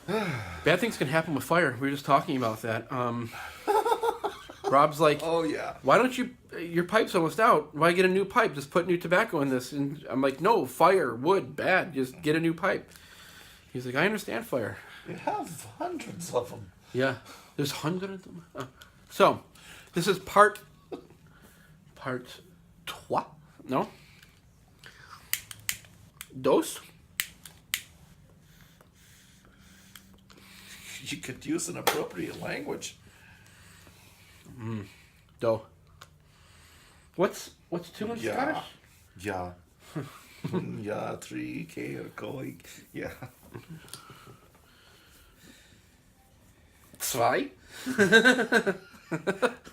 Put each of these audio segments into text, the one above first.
Bad things can happen with fire. We were just talking about that. Rob's like, Oh yeah. why don't you, your pipe's almost out. Why get a new pipe? Just put new tobacco in this. And I'm like, no, fire, wood, bad. Just get a new pipe. He's like, I understand fire. You have hundreds of them. Yeah, there's hundreds of them. So, this is part trois? No? Dos? You could use an appropriate language. Do. What's two in Scottish? Yeah. Yeah, three, koi. Yeah. Zwei?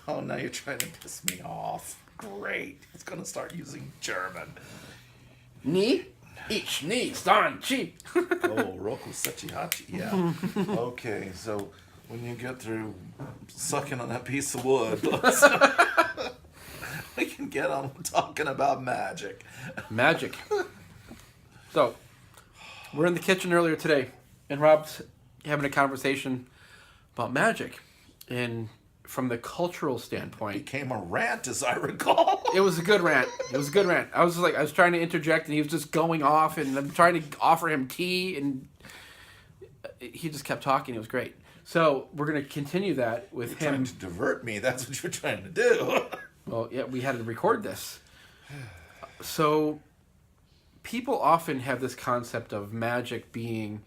Oh, now you're trying to piss me off. Great. He's gonna start using German. Ni? Ich, ni, stan, chi. Oh, Roku Sechihachi. Yeah. Okay, so when you get through sucking on that piece of wood, we can get on talking about magic. Magic. So, we're in the kitchen earlier today, and Rob's having a conversation about magic. And from the cultural standpoint, Became a rant, as I recall. it was a good rant. It was a good rant. I was trying to interject, and he was just going off, and I'm trying to offer him tea, and he just kept talking. It was great. So we're going to continue that with You're him. trying to divert me. That's what you're trying to do. Well, yeah, we had to record this. So people often have this concept of magic being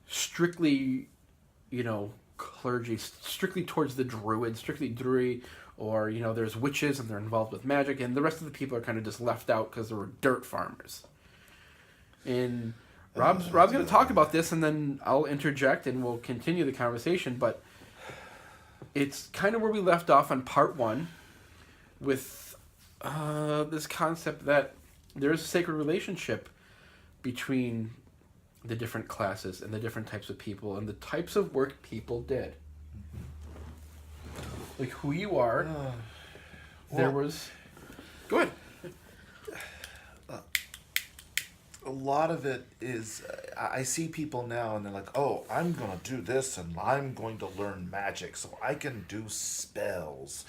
strictly, clergy, strictly towards the druids, strictly druid, or, there's witches and they're involved with magic, and the rest of the people are kind of just left out because they were dirt farmers. And Rob's going to talk about this, and then I'll interject and we'll continue the conversation, but it's kind of where we left off on part one with this concept that there is a sacred relationship between the different classes and the different types of people and the types of work people did. Like who you are, there was... Go ahead. A lot of it is, I see people now and they're like, oh, I'm going to do this and I'm going to learn magic so I can do spells.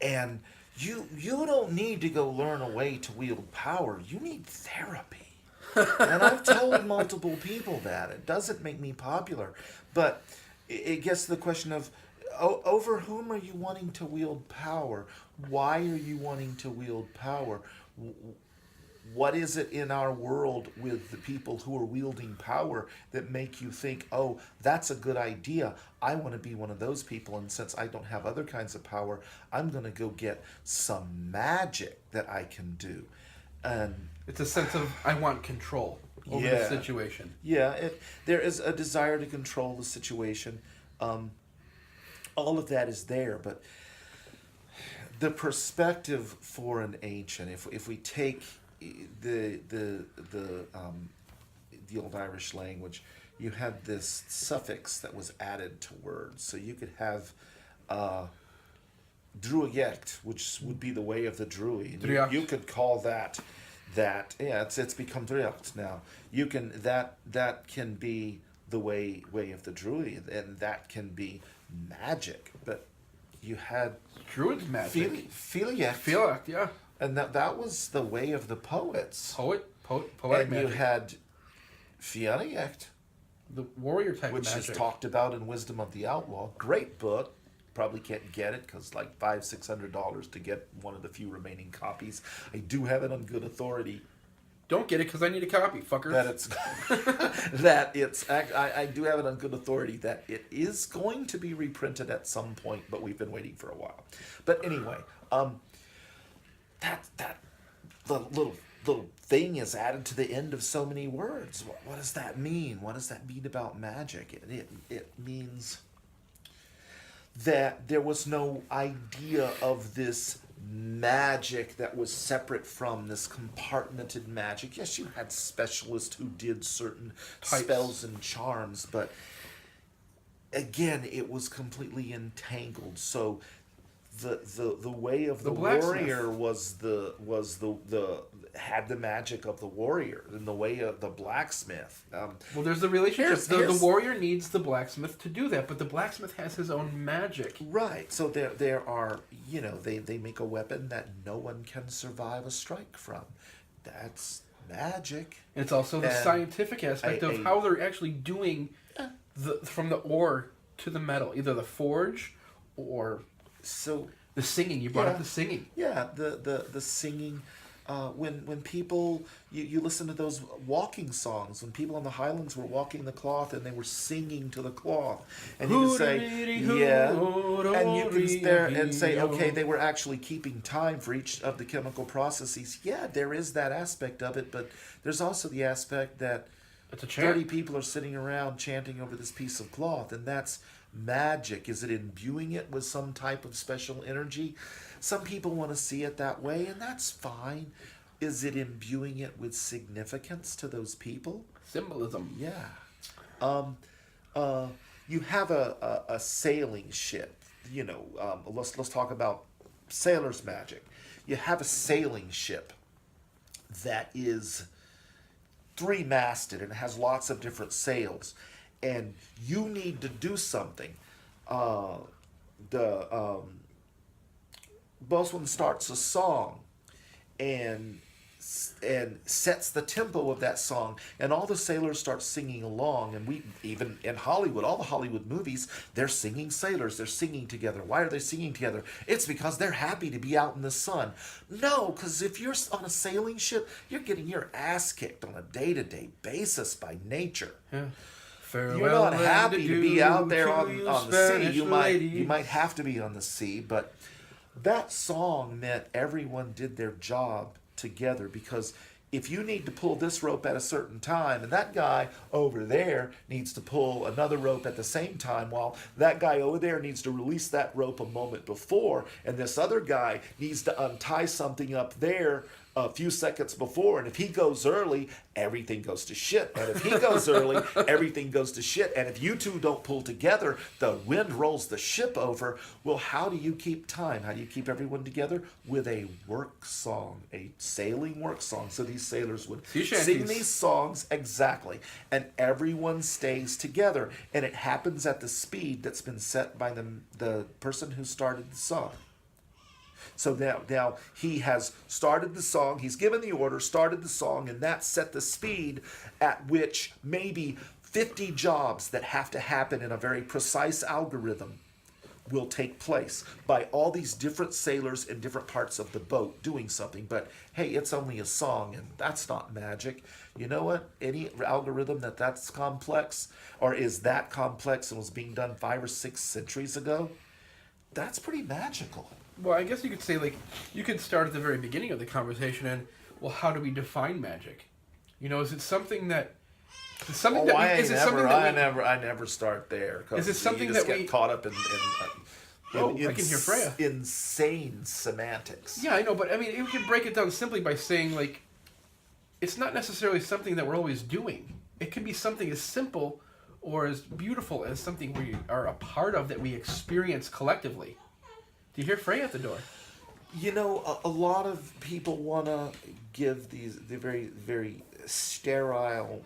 And you don't need to go learn a way to wield power. You need therapy. And I've told multiple people that. It doesn't make me popular. But it gets to the question of, over whom are you wanting to wield power? Why are you wanting to wield power? What is it in our world with the people who are wielding power that make you think, oh, that's a good idea. I want to be one of those people. And since I don't have other kinds of power, I'm going to go get some magic that I can do. And It's a sense of, I want control over the situation. yeah, there is a desire to control the situation. All of that is there, but the perspective for an ancient, if we take the Old Irish language, you had this suffix that was added to words, so you could have druiect, which would be the way of the druid. You could call that it's become druiect now. You can that can be the way of the druid, and that can be magic. But you had Druid's magic. Filiac, Yeah. and that was the way of the poets. Poetic And magic. you had Fianniact, The warrior type which magic. is talked about in Wisdom of the Outlaw. Great book. Probably can't get it because like $500-600 to get one of the few remaining copies. I do have it on good authority Don't get it because I need a copy, fucker. I do have it on good authority that it is going to be reprinted at some point, but we've been waiting for a while. But anyway, that the little thing is added to the end of so many words. What does that mean? What does that mean about magic? It means that there was no idea of this magic that was separate from this compartmented magic. Yes, you had specialists who did certain spells and charms, but again, it was completely entangled. So the way of the blacksmith. warrior was the had the magic of the warrior, and the way of the blacksmith. Well, there's the relationship. The here's- warrior needs the blacksmith to do that, but the blacksmith has his own magic. Right. So there are, they make a weapon that no one can survive a strike from. That's magic. And it's also the And scientific aspect of how they're actually doing from the ore to the metal, either the forge or So the singing. You brought up the singing. yeah, the singing. When people you listen to those walking songs, when people on the Highlands were walking the cloth and they were singing to the cloth, and you can say and you can stare and say, okay, they were actually keeping time for each of the chemical processes. Yeah, there is that aspect of it, but there's also the aspect that It's a chant. 30 people are sitting around chanting over this piece of cloth, and that's magic. Is it imbuing it with some type of special energy? Some people want to see it that way, and that's fine. Is it imbuing it with significance to those people? Symbolism. Yeah. You have a sailing ship. Let's talk about sailor's magic. You have a sailing ship that is three-masted and has lots of different sails, and you need to do something. The bosun starts a song and sets the tempo of that song, and all the sailors start singing along. And we, even in Hollywood, all the Hollywood movies, they're singing sailors, they're singing together. Why are they singing together? It's because they're happy to be out in the sun. No, because if you're on a sailing ship, you're getting your ass kicked on a day-to-day basis by nature. Yeah. You're not happy to be out there on the sea. You might have to be on the sea, but that song meant everyone did their job together, because if you need to pull this rope at a certain time, and that guy over there needs to pull another rope at the same time, while that guy over there needs to release that rope a moment before, and this other guy needs to untie something up there a few seconds before, and if he goes early, everything goes to shit. And if he goes early, everything goes to shit. And if you two don't pull together, the wind rolls the ship over. Well, how do you keep time? How do you keep everyone together? With a work song, a sailing work song. So these sailors would sing these songs, exactly, and everyone stays together. And it happens at the speed that's been set by the person who started the song. So now he has started the song, he's given the order, started the song, and that set the speed at which maybe 50 jobs that have to happen in a very precise algorithm will take place by all these different sailors in different parts of the boat doing something. But hey, it's only a song, and that's not magic. You know what? Any algorithm that's complex, or is that complex and was being done 5 or 6 centuries ago, that's pretty magical. Well, I guess you could say, you could start at the very beginning of the conversation and, well, how do we define magic? Is it something that... I never start there. Is it something you just that get caught up in I can hear Freya. Insane semantics. Yeah, I know, but we can break it down simply by saying, it's not necessarily something that we're always doing. It can be something as simple or as beautiful as something we are a part of that we experience collectively. Do you hear Freya at the door? A lot of people want to give the very, very sterile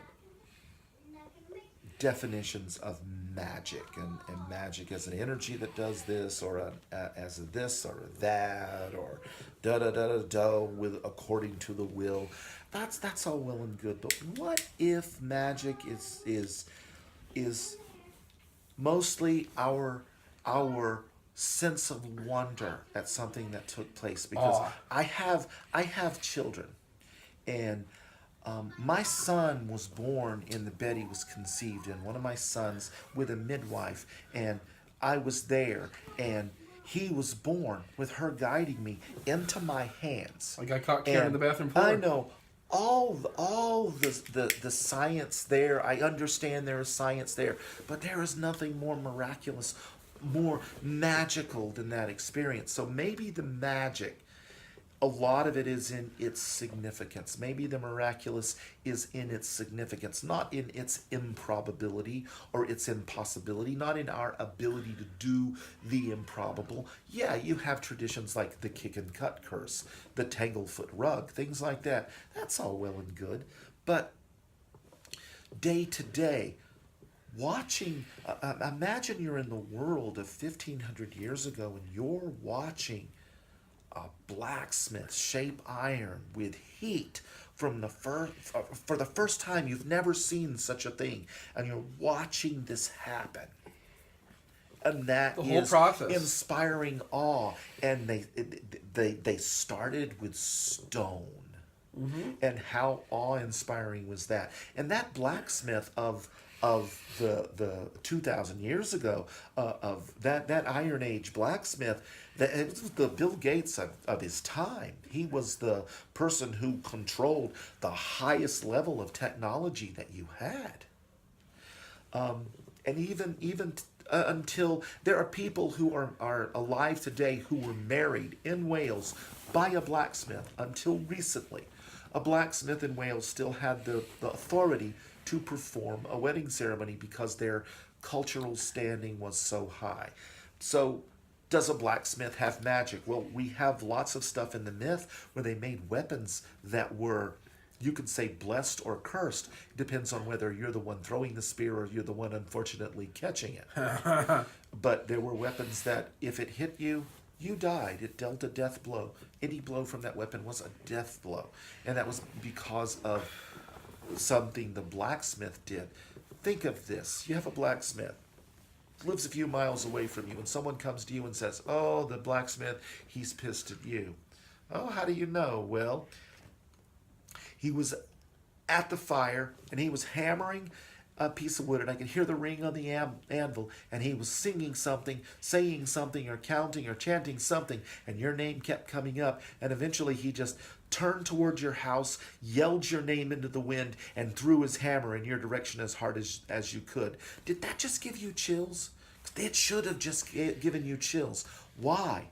definitions of magic, and magic as an energy that does this, or as a this or a that, or da with according to the will. That's all well and good, but what if magic is mostly our sense of wonder at something that took place? Because I have children, and my son was born in the bed he was conceived in. One of my sons with a midwife, and I was there, and he was born with her guiding me into my hands. I got caught carrying in the bathroom floor. I know all the science there. I understand there is science there, but there is nothing more miraculous, more magical than that experience. So maybe the magic A lot of it is in its significance. Maybe the miraculous is in its significance, not in its improbability or its impossibility, not in our ability to do the improbable. Yeah, you have traditions like the kick and cut curse, the tanglefoot rug, things like that. That's all well and good. But day to day, watching, imagine you're in the world of 1500 years ago and you're watching a blacksmith shape iron with heat from the first for the first time. You've never seen such a thing, and you're watching this happen, and that The whole is process. inspiring awe. And they started with stone. And how awe-inspiring was that? And that blacksmith of the 2,000 years ago, of that Iron Age blacksmith, it was the Bill Gates of his time. He was the person who controlled the highest level of technology that you had. And even until there are people who are alive today who were married in Wales by a blacksmith until recently. A blacksmith in Wales still had the authority to perform a wedding ceremony because their cultural standing was so high. So, does a blacksmith have magic? Well, we have lots of stuff in the myth where they made weapons that were, you could say, blessed or cursed. It depends on whether you're the one throwing the spear or you're the one unfortunately catching it. But there were weapons that if it hit you, you died. It dealt a death blow. Any blow from that weapon was a death blow. And that was because of something the blacksmith did. Think of this. You have a blacksmith, lives a few miles away from you, and someone comes to you and says, "Oh, the blacksmith, he's pissed at you." "Oh, how do you know?" "Well, he was at the fire and he was hammering a piece of wood, and I could hear the ring on the anvil, and he was singing something, saying something, or counting or chanting something, and your name kept coming up, and eventually he just turned towards your house, yelled your name into the wind, and threw his hammer in your direction as hard as you could." Did that just give you chills? It should have just given you chills. Why?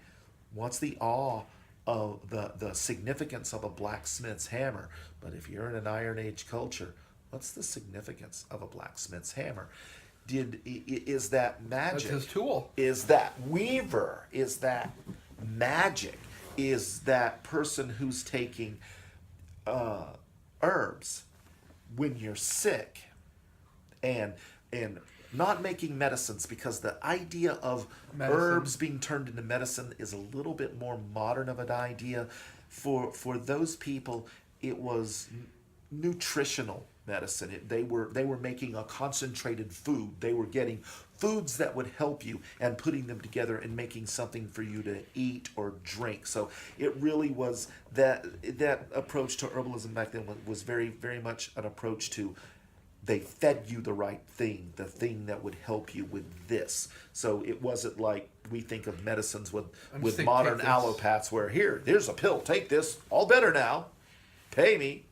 What's the awe of the significance of a blacksmith's hammer? But if you're in an Iron Age culture, what's the significance of a blacksmith's hammer? Is that magic? That's his tool. Is that weaver? Is that magic? Is that person who's taking herbs when you're sick and not making medicines, because the idea of herbs being turned into medicine is a little bit more modern of an idea. For those people, it was nutritional medicine. They were making a concentrated food. They were getting foods that would help you and putting them together and making something for you to eat or drink. So it really was that approach to herbalism back then was very, very much an approach to, they fed you the right thing, the thing that would help you with this. So it wasn't like we think of medicines with modern allopaths where, here's a pill, take this, all better now, pay me.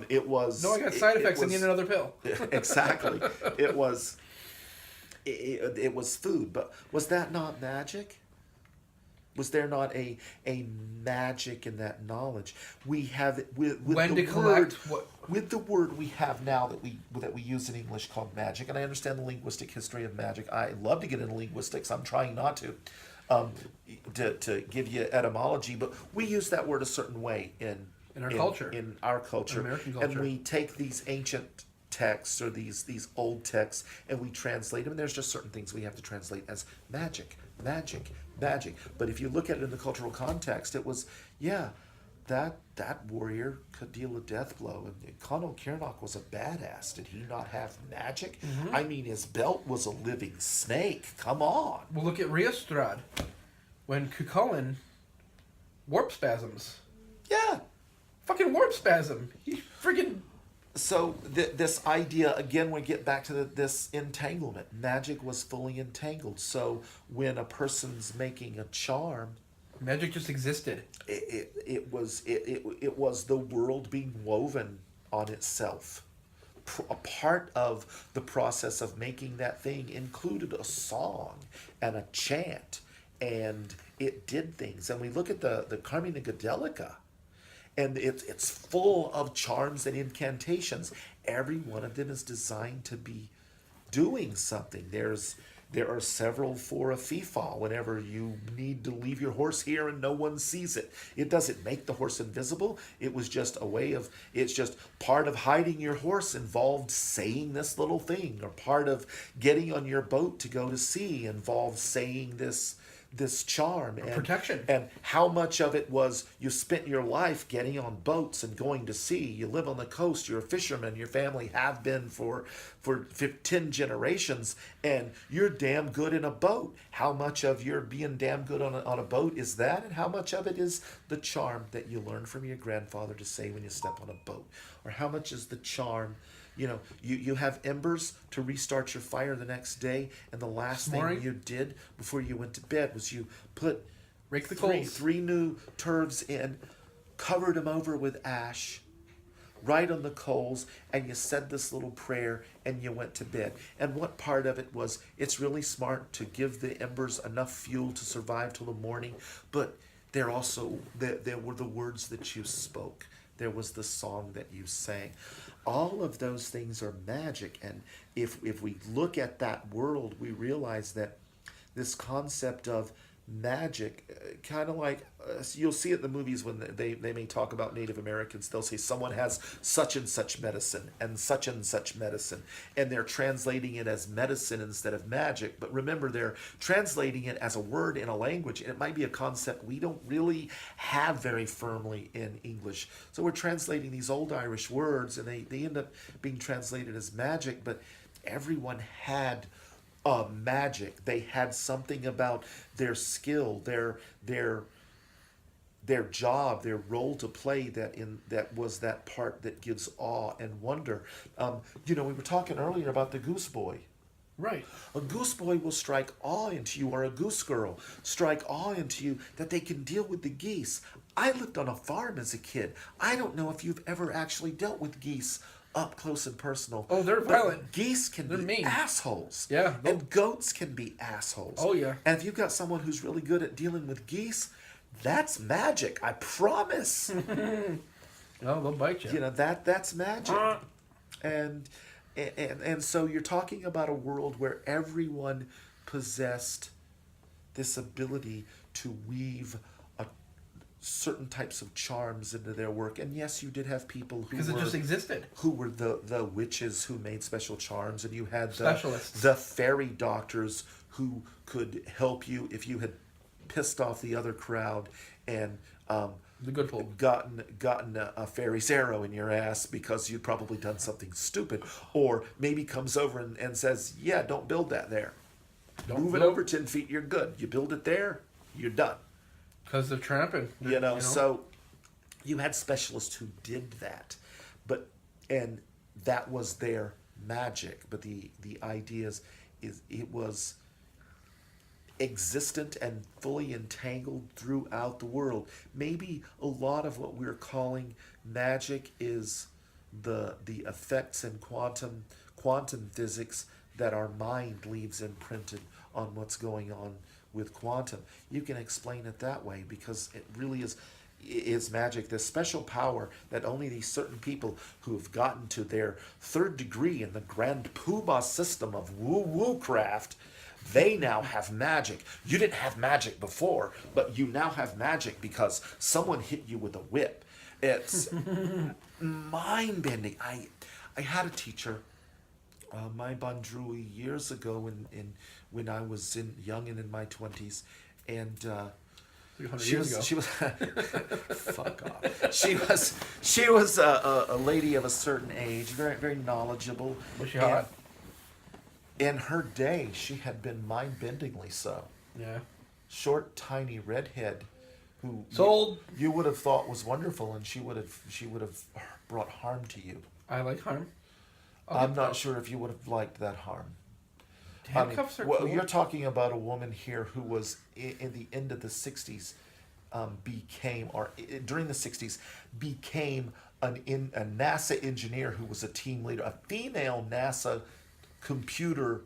It was... No, I got side effects, I need another pill. Exactly. It was food. But was that not magic? Was there not a magic in that knowledge? We have it with when the to word, collect what? With the word we have now that we use in English called magic, and I understand the linguistic history of magic. I love to get into linguistics. I'm trying not to give you etymology, but we use that word a certain way in our culture, American culture, and we take these ancient texts or these old texts and we translate them. And there's just certain things we have to translate as magic. But if you look at it in the cultural context, it was that warrior could deal a death blow, and Conall Cernach was a badass. Did he not have magic? Mm-hmm. I mean, his belt was a living snake. Come on. Well, look at Riostrad. When Cuchulainn, warp spasms. Yeah. Fucking warp spasm. He friggin'... So this idea, again, we get back to this entanglement. Magic was fully entangled. So when a person's making a charm... Magic just existed. It was the world being woven on itself. A part of the process of making that thing included a song and a chant and it did things. And we look at the Carmina Gadelica, and it's full of charms and incantations. Every one of them is designed to be doing something. There are several for a feefall whenever you need to leave your horse here and no one sees it. It doesn't make the horse invisible. It was just a way of, it's just part of hiding your horse involved saying this little thing, or part of getting on your boat to go to sea involved saying this charm and protection. And how much of it was you spent your life getting on boats and going to sea. You live on the coast, you're a fisherman, your family have been for 10 generations, and you're damn good in a boat. How much of your being damn good on a boat is that, and how much of it is the charm that you learned from your grandfather to say when you step on a boat? Or how much is the charm, you have embers to restart your fire the next day, and the last thing you did before you went to bed was you put rake the coals. Three new turves in, covered them over with ash, right on the coals, and you said this little prayer, and you went to bed. And what part of it was, it's really smart to give the embers enough fuel to survive till the morning, but there were the words that you spoke. There was the song that you sang. All of those things are magic. And if we look at that world, we realize that this concept of magic, kind of like, you'll see it in the movies when they may talk about Native Americans. They'll say someone has such and such medicine, and such medicine. And they're translating it as medicine instead of magic. But remember, they're translating it as a word in a language. And it might be a concept we don't really have very firmly in English. So we're translating these old Irish words, and they end up being translated as magic. But everyone had magic. They had something about their skill, their job, their role to play that was that part that gives awe and wonder. We were talking earlier about the goose boy. Right. A goose boy will strike awe into you, or a goose girl strike awe into you, that they can deal with the geese. I lived on a farm as a kid. I don't know if you've ever actually dealt with geese up close and personal. Oh, they're violent. Geese can be mean. assholes. Yeah. And goats can be assholes. Oh, yeah. And if you've got someone who's really good at dealing with geese, that's magic. I promise. Oh, they'll bite you. That's magic. And so you're talking about a world where everyone possessed this ability to weave certain types of charms into their work. And yes, you did have people who because it just existed, who were the witches who made special charms, and you had specialists, the fairy doctors who could help you if you had pissed off the other crowd and the good folk gotten a fairy's arrow in your ass because you'd probably done something stupid, or maybe comes over and says, yeah, don't build that there, move it over 10 feet, you're good. You build it there, you're done. Because they're tramping. So you had specialists who did that. And that was their magic. But the idea is it was existent and fully entangled throughout the world. Maybe a lot of what we're calling magic is the effects in quantum physics that our mind leaves imprinted on what's going on with quantum. You can explain it that way, because it really is magic, this special power that only these certain people who have gotten to their third degree in the grand poobah system of woo-woo craft, they now have magic. You didn't have magic before, but you now have magic because someone hit you with a whip. It's mind-bending. I had a teacher, my Bandrui, years ago when I was young and in my 20s, and she was fuck off. She was a lady of a certain age, very very knowledgeable. Was she hot? In her day, she had been mind-bendingly so. Yeah. Short, tiny redhead, who sold you would have thought was wonderful, and she would have brought harm to you. I like harm. I'm not sure if you would have liked that harm. Handcuffs are cool. You're talking about a woman here who was in the end of the 60s, during the 60s, became a NASA engineer who was a team leader, a female NASA computer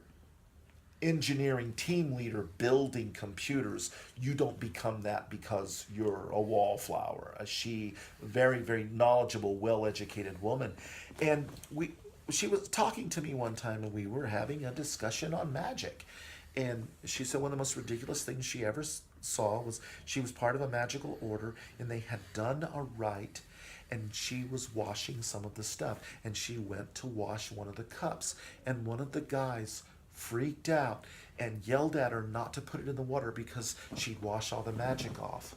engineering team leader building computers. You don't become that because you're a wallflower. She, very, very knowledgeable, well-educated woman. And she was talking to me one time, and we were having a discussion on magic. And she said one of the most ridiculous things she ever saw was she was part of a magical order, and they had done a rite, and she was washing some of the stuff, and she went to wash one of the cups, and one of the guys freaked out and yelled at her not to put it in the water because she'd wash all the magic off.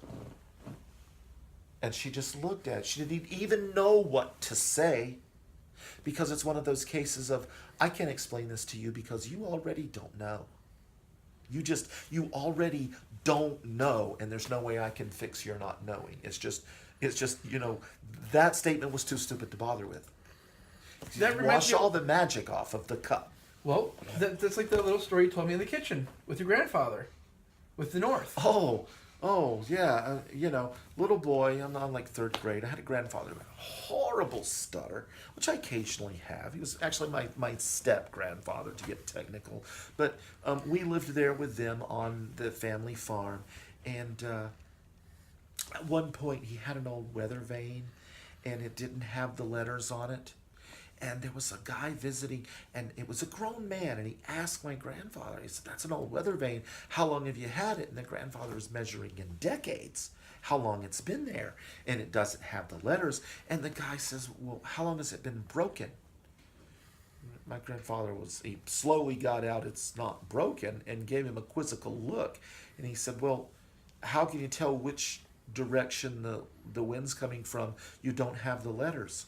And she just looked at it. She didn't even know what to say, because it's one of those cases of, I can't explain this to you because you already don't know. You already don't know, and there's no way I can fix your not knowing. It's just, that statement was too stupid to bother with. Wash all the magic off of the cup. Well, that's like the little story you told me in the kitchen with your grandfather, with the North. Oh, yeah. Little boy, I'm like third grade. I had a grandfather with a horrible stutter, which I occasionally have. He was actually my step-grandfather, to get technical. But we lived there with them on the family farm. And at one point, he had an old weather vane, and it didn't have the letters on it. And there was a guy visiting, and it was a grown man, and he asked my grandfather, he said, that's an old weather vane. How long have you had it? And the grandfather was measuring in decades how long it's been there. And it doesn't have the letters. And the guy says, well, how long has it been broken? My grandfather he slowly got out, it's not broken, and gave him a quizzical look. And he said, well, how can you tell which direction the wind's coming from? You don't have the letters.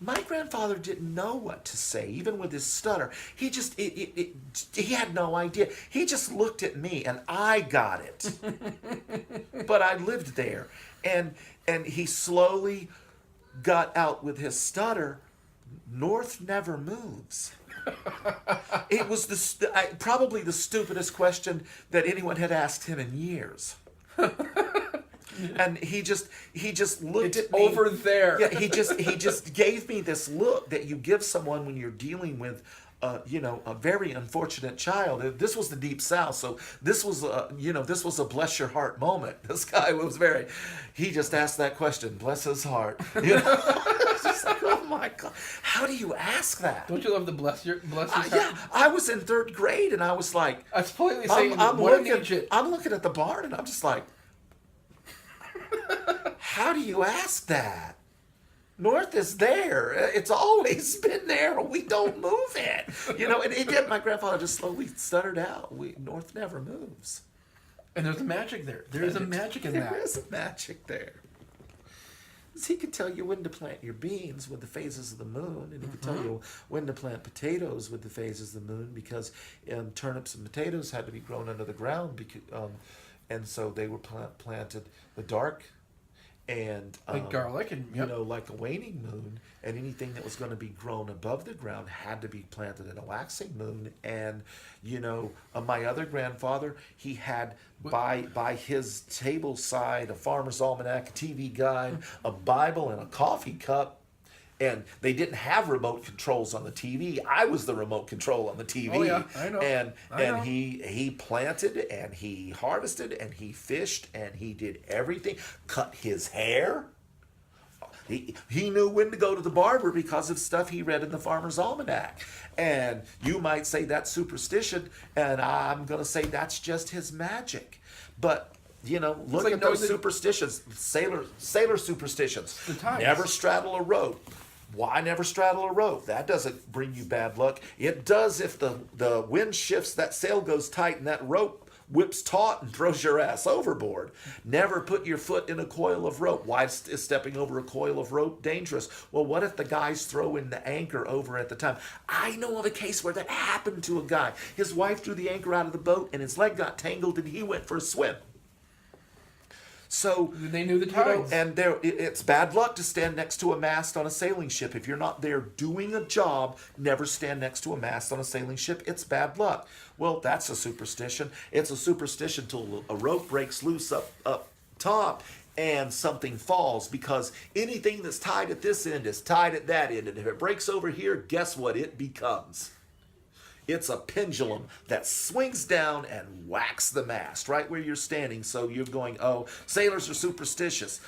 My grandfather didn't know what to say, even with his stutter. He just, he had no idea. He just looked at me, and I got it. But I lived there. And he slowly got out with his stutter, North never moves. It was probably the stupidest question that anyone had asked him in years. And he just looked at me. Over there. Yeah, he just gave me this look that you give someone when you're dealing with, a very unfortunate child. This was the Deep South, so this was a bless your heart moment. This guy he just asked that question, bless his heart. It's just like, oh my God, how do you ask that? Don't you love the bless his heart? Yeah, I was in third grade, and I was like, I was politely saying, I'm looking at the barn, and I'm just like, how do you ask that? North is there. It's always been there. We don't move it. And my grandfather just slowly stuttered out. North never moves. And there's a magic there. There is a magic in that. There is a magic there. He could tell you when to plant your beans with the phases of the moon, and he could tell you when to plant potatoes with the phases of the moon, because turnips and potatoes had to be grown under the ground, and so they were planted the dark, and like garlic, and like a waning moon, and anything that was going to be grown above the ground had to be planted in a waxing moon. And my other grandfather, he had by his table side a Farmer's Almanac, a TV guide, a Bible, and a coffee cup. And they didn't have remote controls on the TV. I was the remote control on the TV. Oh yeah, I know. And he planted, and he harvested, and he fished, and he did everything. Cut his hair. He knew when to go to the barber because of stuff he read in the Farmer's Almanac. And you might say that's superstition, and I'm going to say that's just his magic. But look at those superstitions, sailor superstitions. Never straddle a rope. Why never straddle a rope? That doesn't bring you bad luck. It does if the wind shifts, that sail goes tight, and that rope whips taut and throws your ass overboard. Never put your foot in a coil of rope. Why is stepping over a coil of rope dangerous? Well, what if the guys throw in the anchor over at the time? I know of a case where that happened to a guy. His wife threw the anchor out of the boat, and his leg got tangled, and he went for a swim. So they knew the tides. It's bad luck to stand next to a mast on a sailing ship. If you're not there doing a job, never stand next to a mast on a sailing ship. It's bad luck. Well, that's a superstition. It's a superstition till a rope breaks loose up top and something falls, because anything that's tied at this end is tied at that end. And if it breaks over here, guess what it becomes? It's a pendulum that swings down and whacks the mast right where you're standing. So you're going, oh, sailors are superstitious.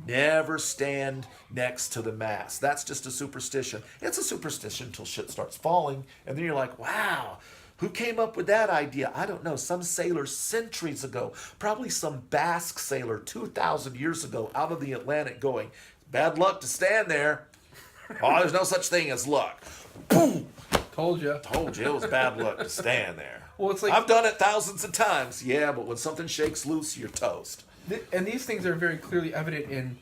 Never stand next to the mast. That's just a superstition. It's a superstition until shit starts falling. And then you're like, wow, who came up with that idea? I don't know. Some sailor centuries ago, probably some Basque sailor 2,000 years ago out of the Atlantic going, bad luck to stand there. Oh, there's no such thing as luck. Boom! Told you. Told you it was bad luck to stand there. Well, it's like I've done it thousands of times. Yeah, but when something shakes loose, you're toast. And these things are very clearly evident in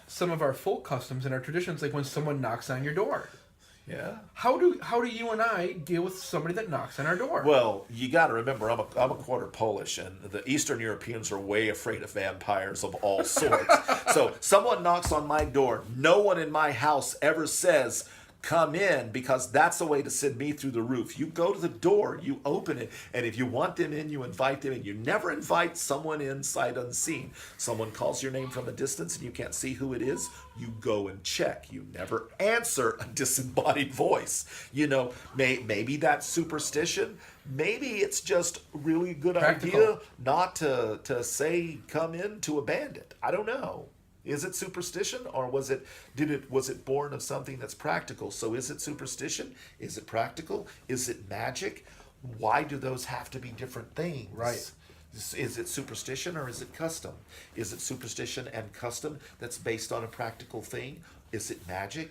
some of our folk customs and our traditions, like when someone knocks on your door. Yeah. How do you and I deal with somebody that knocks on our door? Well, you got to remember, I'm a quarter Polish, and the Eastern Europeans are way afraid of vampires of all sorts. So someone knocks on my door. No one in my house ever says, come in, because that's the way to send me through the roof. You go to the door, you open it, and if you want them in, you invite them in. You never invite someone in sight unseen. Someone calls your name from a distance and you can't see who it is, you go and check. You never answer a disembodied voice. You know, maybe that's superstition. Maybe it's just really a good idea not to say come in to a bandit. I don't know. Is it superstition, or was it born of something that's practical? So is it superstition? Is it practical? Is it magic? Why do those have to be different things? Right. Is it superstition or is it custom? Is it superstition and custom that's based on a practical thing? Is it magic?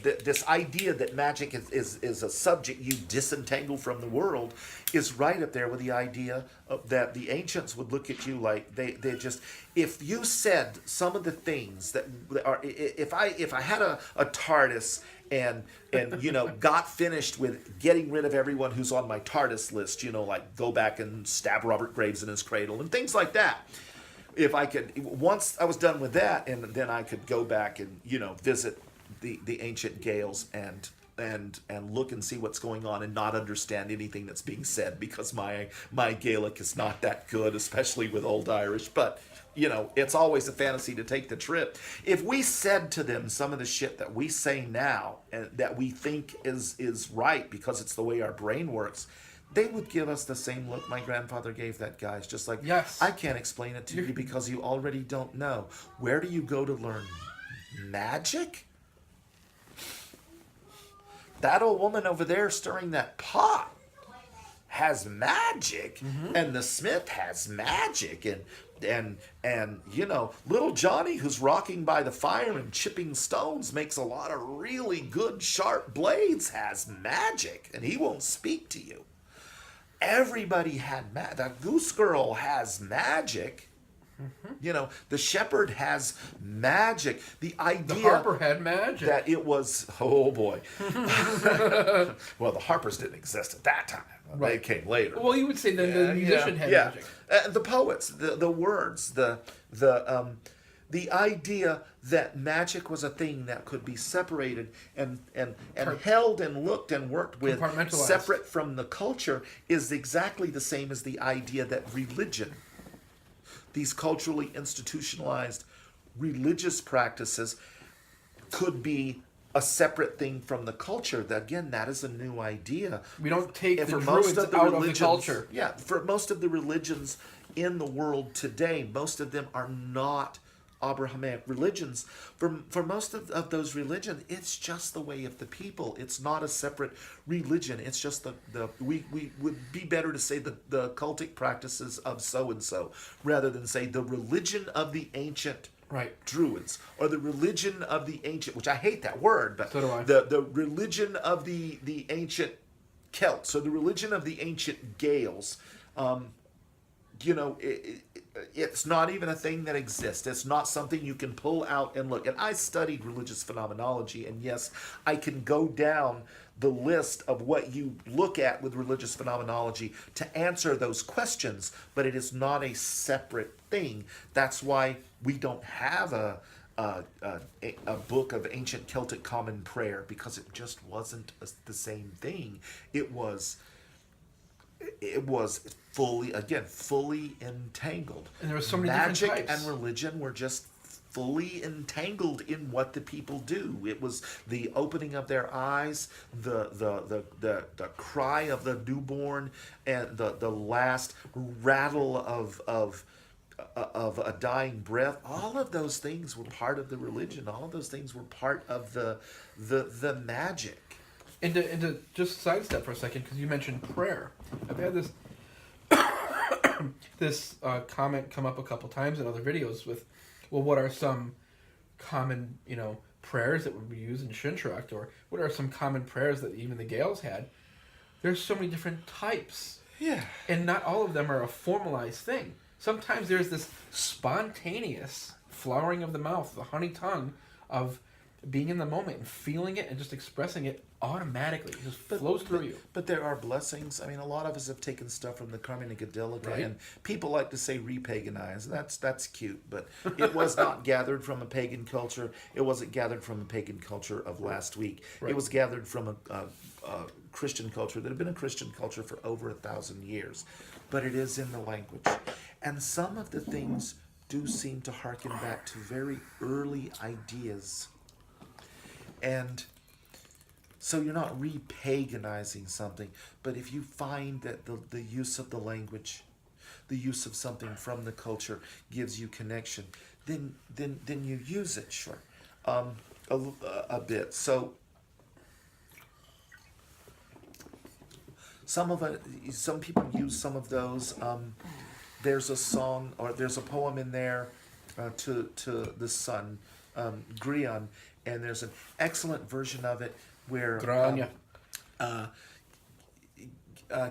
This idea that magic is a subject you disentangle from the world is right up there with the idea that the ancients would look at you like they just, if you said some of the things that are, if I had a TARDIS and you know got finished with getting rid of everyone who's on my TARDIS list, you know, like go back and stab Robert Graves in his cradle and things like that. If I could, once I was done with that, and then I could go back and, you know, visit the ancient Gaels and look and see what's going on and not understand anything that's being said because my Gaelic is not that good, especially with Old Irish. But, you know, it's always a fantasy to take the trip. If we said to them some of the shit that we say now and that we think is right because it's the way our brain works, they would give us the same look my grandfather gave that guy. It's just like, yes, I can't explain it to you because you already don't know. Where do you go to learn magic? That old woman over there stirring that pot has magic, and the smith has magic, and you know, little Johnny who's rocking by the fire and chipping stones makes a lot of really good sharp blades, has magic, and he won't speak to you. Everybody had magic. That goose girl has magic. You know, the shepherd has magic. The idea the harper had magic. That it was, oh boy. Well, the harpers didn't exist at that time. Right. They came later. Well, you would say that the musician had magic. The poets, the words, the idea that magic was a thing that could be separated and held and looked and worked with separate from the culture is exactly the same as the idea that religion, these culturally institutionalized religious practices, could be a separate thing from the culture. That, again, that is a new idea. We don't take the druids out of the culture. Yeah, for most of the religions in the world today, most of them are not Abrahamic religions. For most of those religions, it's just the way of the people. It's not a separate religion. It's just we would be better to say the cultic practices of so-and-so rather than say the religion of the ancient Druids, or the religion of the ancient, which I hate that word, but so do I. The religion of the ancient Celts, or the religion of the ancient Gaels. You know, it's not even a thing that exists. It's not something you can pull out and look. And I studied religious phenomenology, and yes, I can go down the list of what you look at with religious phenomenology to answer those questions, but it is not a separate thing. That's why we don't have a book of ancient Celtic common prayer, because it just wasn't the same thing. It was fully entangled. And there were so many magic different types. and religion were just fully entangled in what the people do. It was the opening of their eyes, the cry of the newborn, and the last rattle of a dying breath. All of those things were part of the religion. All of those things were part of the magic. And to just sidestep for a second, because you mentioned prayer. I've had this comment come up a couple times in other videos with, well, what are some common, prayers that would be used in Shintracht, or what are some common prayers that even the Gaels had? There's so many different types. Yeah. And not all of them are a formalized thing. Sometimes there's this spontaneous flowering of the mouth, the honey tongue of being in the moment and feeling it and just expressing it automatically. It just flows through you. But there are blessings. I mean, a lot of us have taken stuff from the Carmina Gadelica, Right. and people like to say repaganize. That's cute, but it was not gathered from a pagan culture. It wasn't gathered from a pagan culture of last week. Right. It was gathered from a Christian culture that had been a Christian culture for over 1,000 years. But it is in the language. And some of the things do seem to harken back to very early ideas. And so you're not repaganizing something, but if you find that the use of the language, the use of something from the culture gives you connection, then you use it, sure, a bit. So some people use some of those. There's a song or there's a poem in there to the sun, Grian, and there's an excellent version of it where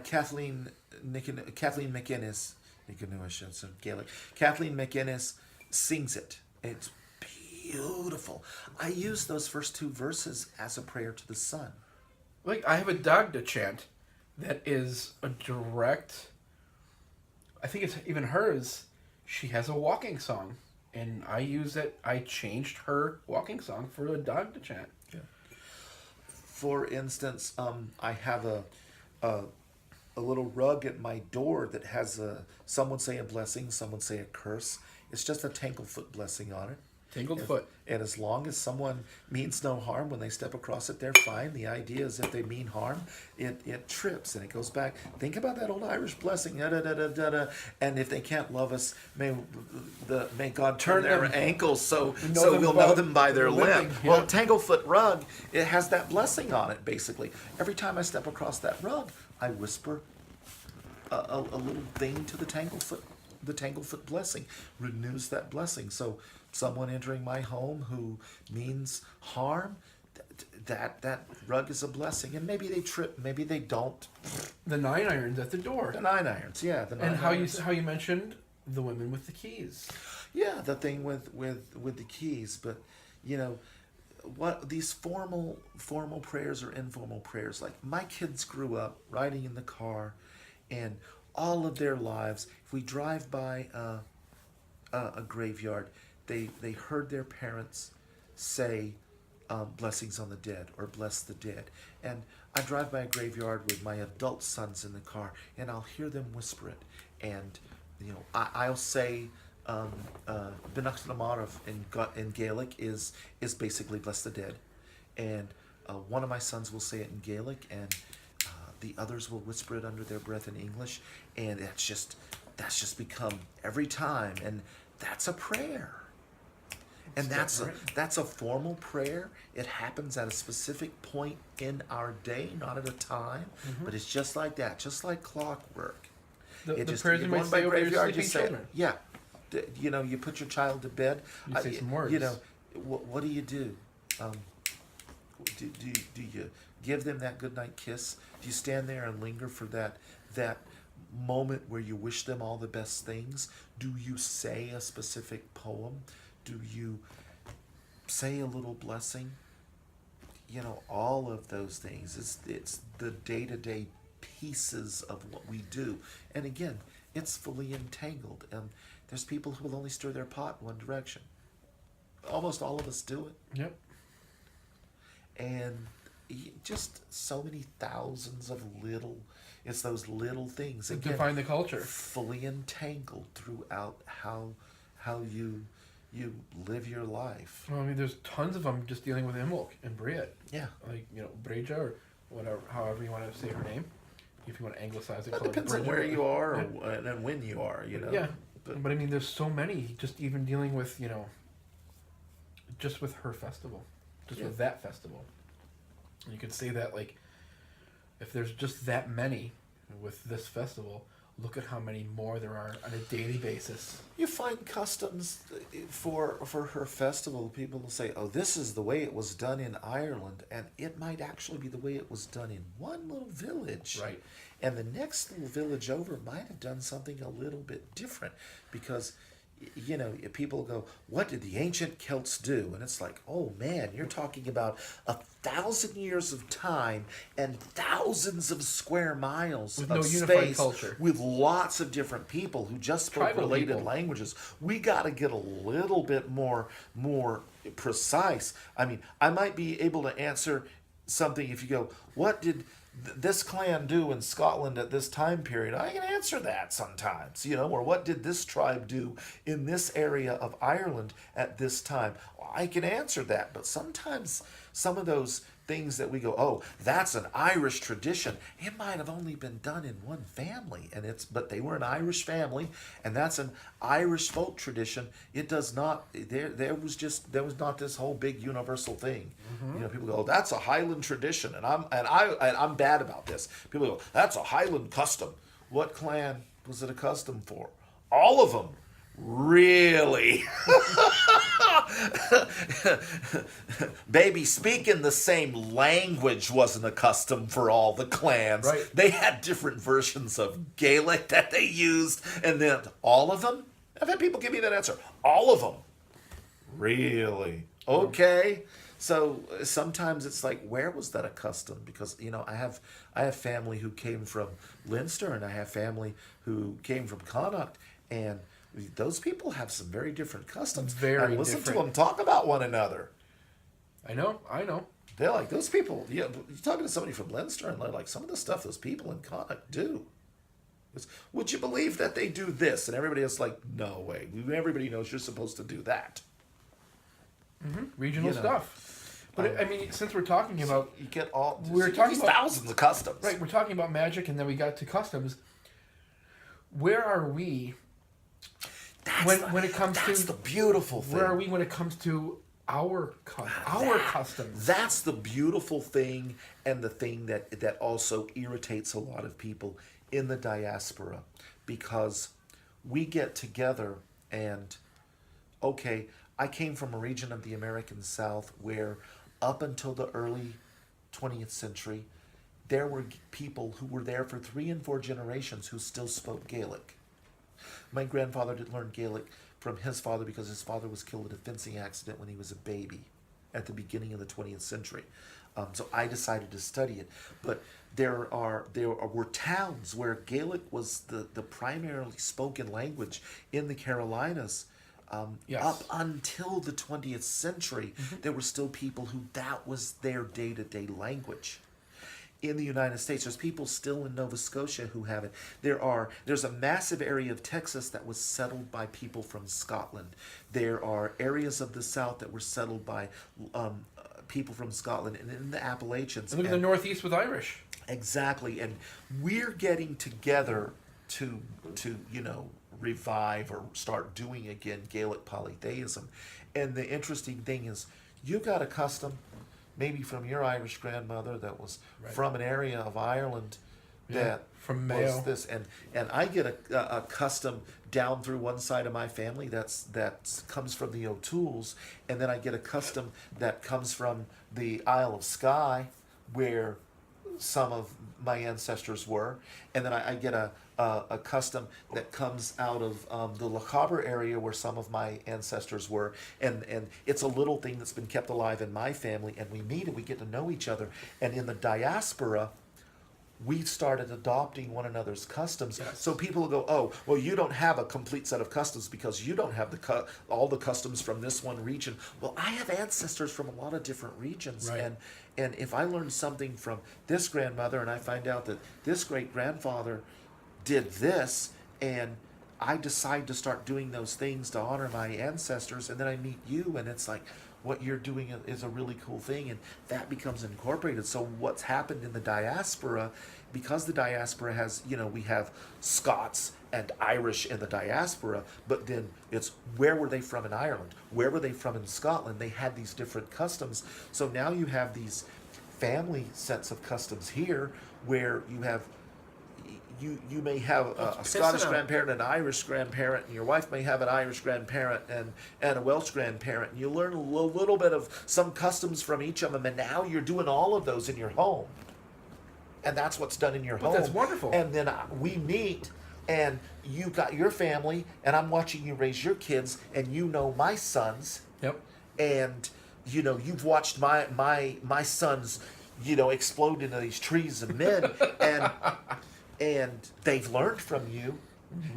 Kathleen McInnes, Gaelic, Kathleen McInnes sings it. It's beautiful. I use those first two verses as a prayer to the sun. Like, I have a Dagda chant that is a direct, I think it's even hers. She has a walking song, and I use it. I changed her walking song for a Dagda chant. Yeah. For instance, I have a little rug at my door that has some would say a blessing, some would say a curse. It's just a Tanglefoot blessing on it. Tangled foot. And as long as someone means no harm when they step across it, they're fine. The idea is if they mean harm, it trips and it goes back. Think about that old Irish blessing. Da, da, da, da, da, da. And if they can't love us, may God turn their ankles so we'll know them by their limp. Yeah. Well, Tanglefoot rug, it has that blessing on it, basically. Every time I step across that rug, I whisper a little thing to the Tanglefoot. The Tanglefoot blessing renews that blessing. So someone entering my home who means harm, that rug is a blessing. And maybe they trip, maybe they don't. The 9 irons at the door. The 9 irons, yeah. The 9 And irons. how you mentioned the women with the keys. Yeah, the thing with the keys. But what these formal prayers or informal prayers, like my kids grew up riding in the car, and all of their lives, if we drive by a graveyard, they heard their parents say blessings on the dead or bless the dead. And I drive by a graveyard with my adult sons in the car, and I'll hear them whisper it. And I'll say Benach in Gaelic is basically bless the dead, and one of my sons will say it in Gaelic, and the others will whisper it under their breath in English, and that's just become every time, and that's a prayer. And that's a formal prayer. It happens at a specific point in our day, not at a time, but it's just like that, just like clockwork. The prayers you might say over your sleeping children. Yeah. You put your child to bed. You say some words. What do you do? Do you give them that goodnight kiss? Do you stand there and linger for that moment where you wish them all the best things? Do you say a specific poem? Do you say a little blessing? All of those things. It's the day-to-day pieces of what we do. And again, it's fully entangled. And there's people who will only stir their pot one direction. Almost all of us do it. Yep. And just so many thousands of it's those little things That again, define the culture. fully entangled throughout how you you live your life. Well, I mean, there's tons of them just dealing with Imbolc and Briet. Yeah. Like, Breja, or whatever, however you want to say her name. If you want to anglicize it, It call it depends on Bridget. where you are and when you are, Yeah. But But I mean, there's so many, just even dealing with, just with her festival. Just with that festival. And you could say that, like, if there's just that many with this festival, look at how many more there are on a daily basis. you find customs for her festival. People will say, "Oh, this is the way it was done in Ireland," and it might actually be the way it was done in one little village. Right. And the next little village over might have done something a little bit different, because people go, "What did the ancient Celts do?" And it's like, oh man, you're talking about 1,000 years of time and thousands of square miles With of no unified space culture. with lots of different people who just spoke Tribal related people. languages. We got to get a little bit more precise. I mean, I might be able to answer something if you go, "What did this clan do in Scotland at this time period?" I can answer that sometimes, or "What did this tribe do in this area of Ireland at this time?" Well, I can answer that, but sometimes some of those things that we go, "Oh, that's an Irish tradition," it might have only been done in one family, but they were an Irish family, and that's an Irish folk tradition. It does not, there was not this whole big universal thing. People go, "Oh, that's a Highland tradition," and I'm bad about this. People go, "That's a Highland custom." What clan was it a custom for? All of them. Really? Baby, speaking the same language wasn't a custom for all the clans. Right. They had different versions of Gaelic that they used, and then all of them? I've had people give me that answer. All of them. Really? Okay. So sometimes it's like, where was that a custom? Because I have family who came from Leinster, and I have family who came from Connacht, and those people have some very different customs. Very and listen different. to them talk about one another. I know. They're like, those people, you're talking to somebody from Leinster, and they're like, some of the stuff those people in Connacht do. Would you believe that they do this? And everybody else like, no way. Everybody knows you're supposed to do that. Regional stuff. But I mean, since we're talking about... You get all... We're talking about thousands of customs. Right, we're talking about magic, and then we got to customs. Where are we when it comes to... That's the beautiful thing. Where are we when it comes to our customs? That's the beautiful thing, and the thing that also irritates a lot of people in the diaspora, because we get together and, okay, I came from a region of the American South where up until the early 20th century, there were people who were there for 3 and 4 generations who still spoke Gaelic. My grandfather did learn Gaelic from his father because his father was killed in a fencing accident when he was a baby at the beginning of the 20th century. So I decided to study it. But there were towns where Gaelic was the primarily spoken language in the Carolinas. Yes. Up until the 20th century, there were still people who that was their day-to-day language. In the United States, there's people still in Nova Scotia who have it. There's a massive area of Texas that was settled by people from Scotland. There are areas of the South that were settled by people from Scotland, and in the Appalachians. And look at the Northeast with Irish. Exactly, and we're getting together to revive or start doing again Gaelic polytheism. And the interesting thing is, you got a custom maybe from your Irish grandmother that was from an area of Ireland that from was Mayo. this, and I get a custom down through one side of my family that comes from the O'Tooles, and then I get a custom that comes from the Isle of Skye, where some of my ancestors were, and then I get a custom that comes out of the Le Cabre area where some of my ancestors were, and it's a little thing that's been kept alive in my family, and we meet and we get to know each other. And in the diaspora, we started adopting one another's customs. Yes. So people will go, "Oh, well, you don't have a complete set of customs because you don't have all the customs from this one region." Well, I have ancestors from a lot of different regions, Right. and if I learn something from this grandmother and I find out that this great grandfather did this, and I decide to start doing those things to honor my ancestors, and then I meet you, and it's like, what you're doing is a really cool thing, and that becomes incorporated. So what's happened in the diaspora, because the diaspora has, we have Scots and Irish in the diaspora, but then it's where were they from in Ireland? Where were they from in Scotland? They had these different customs. So now you have these family sets of customs here where you have you may have a Scottish grandparent and an Irish grandparent, and your wife may have an Irish grandparent and a Welsh grandparent, and you learn a little bit of some customs from each of them, and now you're doing all of those in your home. And that's what's done in your home. That's wonderful. And then we meet, and you got your family, and I'm watching you raise your kids, and my sons. Yep. And you've watched my sons, explode into these trees of men, and they've learned from you,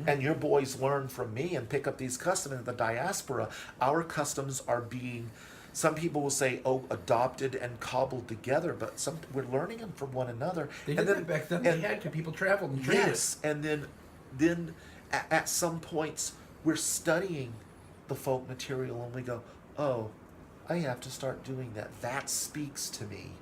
and your boys learn from me and pick up these customs. In the diaspora, our customs are being, some people will say, adopted and cobbled together, but we're learning them from one another. They did that back then. They had to. People traveled and traded. Yes, and then at some points we're studying the folk material, and we go, oh, I have to start doing that. That speaks to me.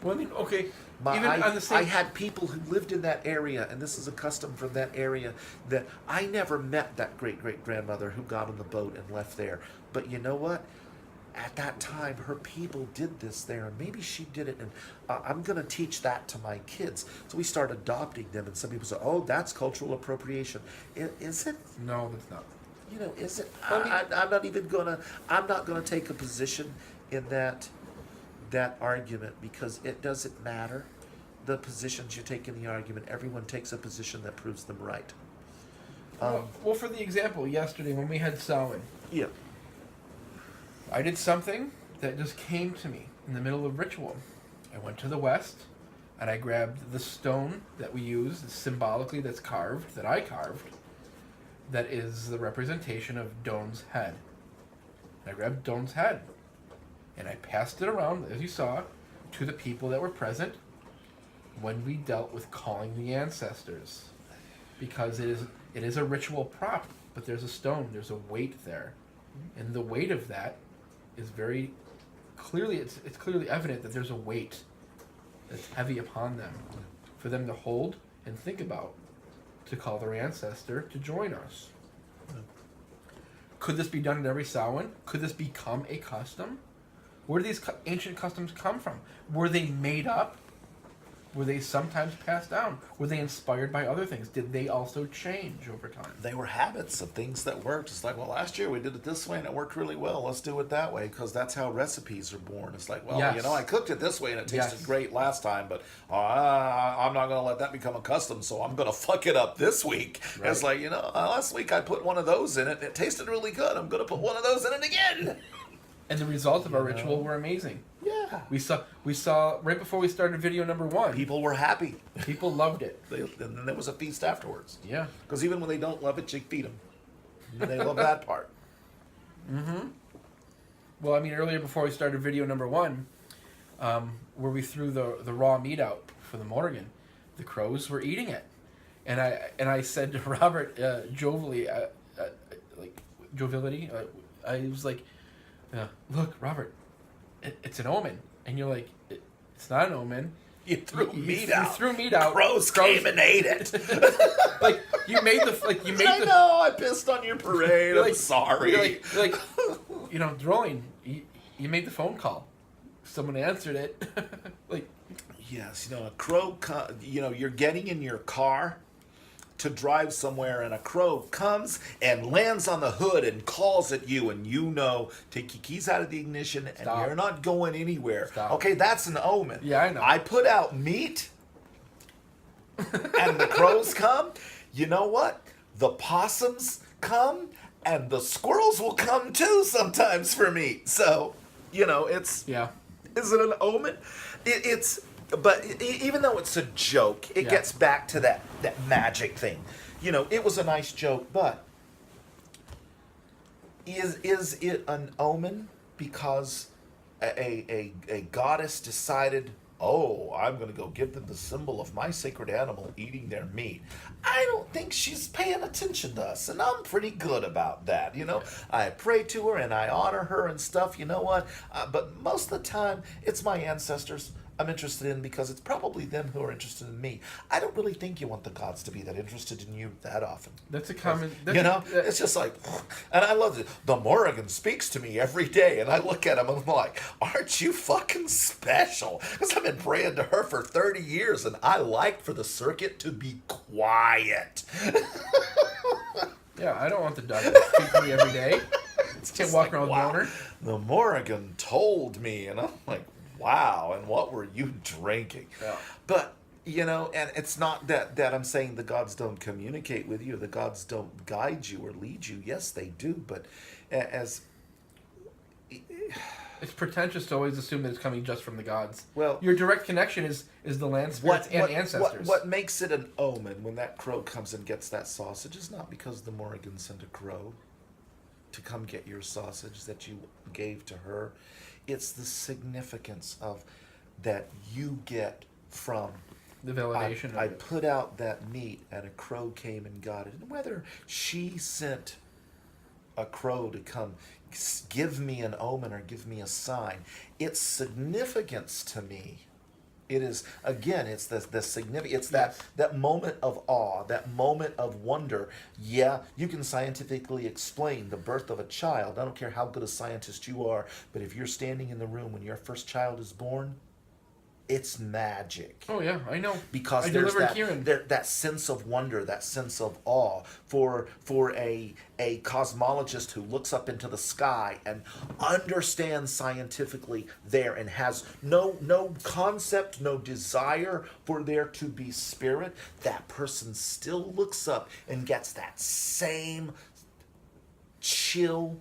Well, I mean, okay. I had people who lived in that area, and this is a custom from that area, that I never met that great-great-grandmother who got on the boat and left there. But you know what? At that time, her people did this there, and maybe she did it, and I'm going to teach that to my kids. So we start adopting them, and some people say, oh, that's cultural appropriation. Is it? No, that's not. Is it? I'm not gonna take a position in that argument, because it doesn't matter the positions you take in the argument. Everyone takes a position that proves them right. Well, for the example, yesterday when we had Samhain, Yeah. I did something that just came to me in the middle of ritual. I went to the west, and I grabbed the stone that we use symbolically, that I carved, that is the representation of Doan's head. And I grabbed Doan's head, and I passed it around, as you saw, to the people that were present when we dealt with calling the ancestors. Because it is a ritual prop, but there's a stone, there's a weight there. And the weight of that is very clearly, it's clearly evident that there's a weight that's heavy upon them for them to hold and think about, to call their ancestor to join us. Could this be done at every Samhain? Could this become a custom? Where do these ancient customs come from? Were they made up? Were they sometimes passed down? Were they inspired by other things? Did they also change over time? They were habits of things that worked. It's like, well, last year we did it this way and it worked really well. Let's do it that way, because that's how recipes are born. It's like, well, Yes. I cooked it this way and it tasted Yes. great last time, but I'm not going to let that become a custom, so I'm going to fuck it up this week. Right. It's like, last week I put one of those in it and it tasted really good. I'm going to put one of those in it again. And the results of our ritual were amazing. Yeah. We saw right before we started video number 1. People were happy. People loved it. And then there was a feast afterwards. Yeah. Because even when they don't love it, you feed them. They love that part. Mm-hmm. Well, I mean, earlier before we started video number 1, where we threw the raw meat out for the Morrigan, the crows were eating it, and I said to Robert, joviality, I was like, look, Robert, it's an omen, and you're like, it's not an omen. You threw meat out. You threw meat out. Crows came and ate it. I know. I pissed on your parade. I'm sorry. Droin, you made the phone call. Someone answered it. Yes, a crow. You're getting in your car to drive somewhere, and a crow comes and lands on the hood and calls at you, and take your keys out of the ignition, and Stop. you're not going anywhere. Stop. Okay, that's an omen. Yeah, I know. I put out meat, and the crows come. You know what? The possums come, and the squirrels will come too sometimes for meat. So, it's... Yeah. Is it an omen? But even though it's a joke, it gets back to that magic thing. It was a nice joke, but is it an omen because a goddess decided oh, I'm going to go give them the symbol of my sacred animal eating their meat. I don't think she's paying attention to us, and I'm pretty good about that, you know. I pray to her and I honor her and stuff, you know what? But most of the time, it's my ancestors I'm interested in because it's probably them who are interested in me. I don't really think you want the gods to be that interested in you that often. That's a common... It's just like, and I love it. The Morrigan speaks to me every day, and I look at him and I'm like, aren't you fucking special? Because I've been praying to her for 30 years, and I like for the circuit to be quiet. Yeah, I don't want the dog to speak to me every day. Can't walk around with wow. boner. The Morrigan told me, and I'm like, wow, and what were you drinking? Yeah. But, you know, and it's not that I'm saying the gods don't communicate with you, the gods don't guide you or lead you. Yes, they do, but as... It's pretentious to always assume that it's coming just from the gods. Well, your direct connection is the land spirits and ancestors. What makes it an omen when that crow comes and gets that sausage is not because the Morrigan sent a crow to come get your sausage that you gave to her. It's the significance of that you get from the validation. I put out that meat and a crow came and got it. And whether she sent a crow to come give me an omen or give me a sign, its significance to me, it is, again, it's the significance, it's that moment of awe, that moment of wonder. Yeah, you can scientifically explain the birth of a child. I don't care how good a scientist you are, but if you're standing in the room when your first child is born, it's magic. Oh yeah, I know. Because there's that sense of wonder, that sense of awe for a cosmologist who looks up into the sky and understands scientifically there and has no concept, no desire for there to be spirit. That person still looks up and gets that same chill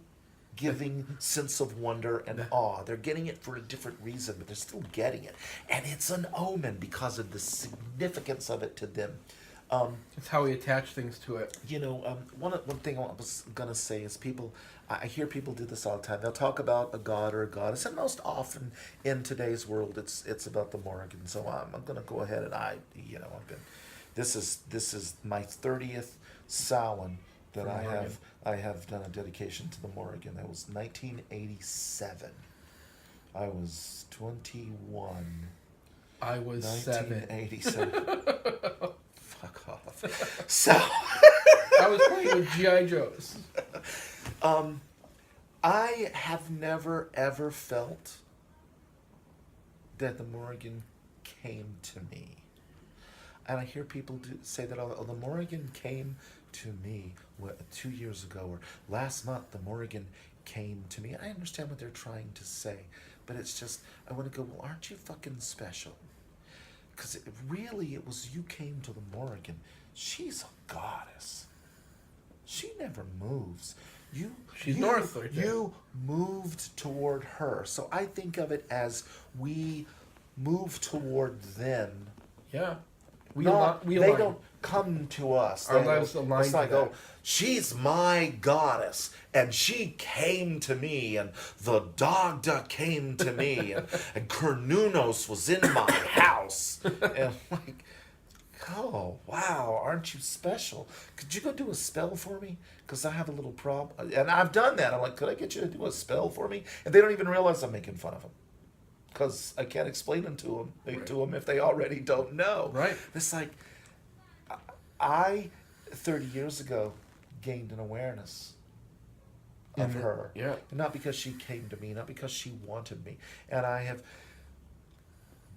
giving sense of wonder and awe. They're getting it for a different reason, but they're still getting it. And it's an omen because of the significance of it to them. It's how we attach things to it. You know, one thing I was going to say is I hear people do this all the time. They'll talk about a god or a goddess, and most often in today's world, it's about the Morrigan. So I'm going to go ahead and this is my 30th Samhain that I have done a dedication to the Morrigan. That was 1987. I was 21. I was 1987. Fuck off. So I was playing with G.I. Joes. I have never ever felt that the Morrigan came to me. And I hear people say that, oh, the Morrigan came to me 2 years ago, or last month the Morrigan came to me. I understand what they're trying to say, but it's just, I want to go, well, aren't you fucking special? Because it was you came to the Morrigan. She's a goddess. She never moves. She's north right there. You moved toward her. So I think of it as we move toward them. Yeah. They don't come to us. Our lives align it's like, to that. oh, she's my goddess, and she came to me, and the Dagda came to me, and Kernunos was in my house. And I'm like, oh, wow, aren't you special? Could you go do a spell for me? Because I have a little problem. And I've done that. I'm like, could I get you to do a spell for me? And they don't even realize I'm making fun of them. Because I can't explain them to them if they already don't know. Right. It's like, I 30 years ago gained an awareness of her. Yeah. Not because she came to me, not because she wanted me. And I have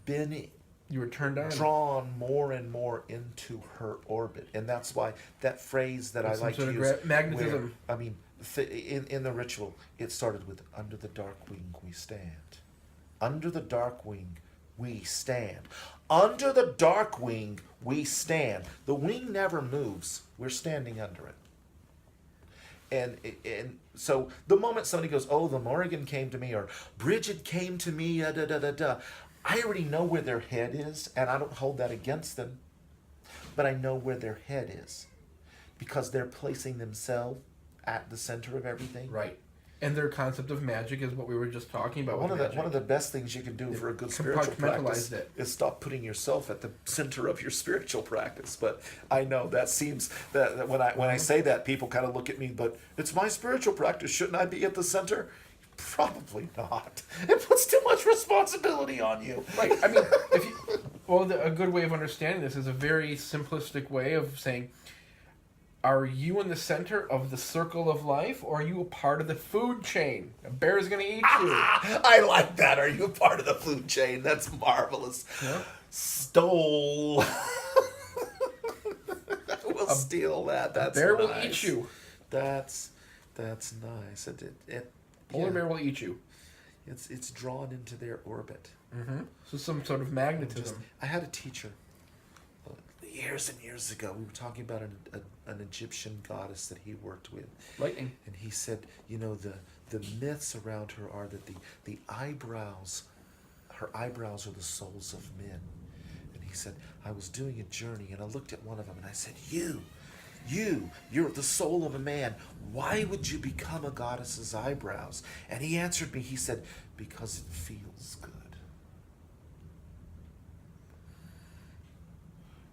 been You were turned on. drawn more and more into her orbit. And that's why that phrase that I like to use. Magnetism. In the ritual, it started with, under the dark wing we stand. Under the dark wing we stand. Under the dark wing we stand. The wing never moves. We're standing under it. And so the moment somebody goes, oh, the Morrigan came to me, or Bridget came to me, I already know where their head is, and I don't hold that against them. But I know where their head is. Because they're placing themselves at the center of everything. Right. And their concept of magic is what we were just talking about. One of the best things you can do for a good spiritual practice is stop putting yourself at the center of your spiritual practice. But I know that seems that when I say that, people kind of look at me, but it's my spiritual practice. Shouldn't I be at the center? Probably not. It puts too much responsibility on you. Right. I mean, a good way of understanding this is a very simplistic way of saying, are you in the center of the circle of life, or are you a part of the food chain? A bear is going to eat you. I like that. Are you a part of the food chain? That's marvelous. Yeah. Stole. We'll steal that. That's bear nice. will eat you. That's nice. Polar bear will eat you. It's drawn into their orbit. Mm-hmm. So some sort of magnetism. I had a teacher years and years ago. We were talking about an Egyptian goddess that he worked with. Lightning. And he said, the myths around her are that the eyebrows, her eyebrows are the souls of men. And he said, I was doing a journey and I looked at one of them and I said, you're the soul of a man. Why would you become a goddess's eyebrows? And he answered me, he said, because it feels good.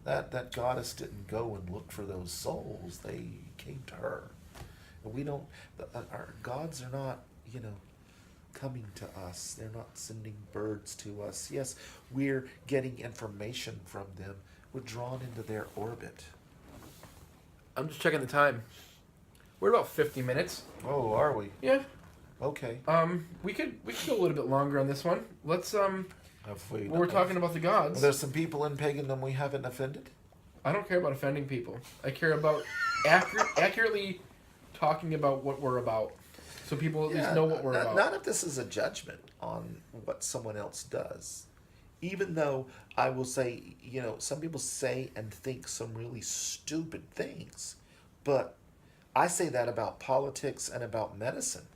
That goddess didn't go and look for those souls. They came to her. And our gods are not, coming to us. They're not sending birds to us. Yes, we're getting information from them. We're drawn into their orbit. I'm just checking the time. We're about 50 minutes. Oh, are we? Yeah. Okay. We could go a little bit longer on this one. Let's we're talking about the gods. Well, there's some people in pagandom we haven't offended. I don't care about offending people. I care about accurately talking about what we're about, so people at least know what we're about. Not if this is a judgment on what someone else does. Even though I will say, some people say and think some really stupid things, but I say that about politics and about medicine.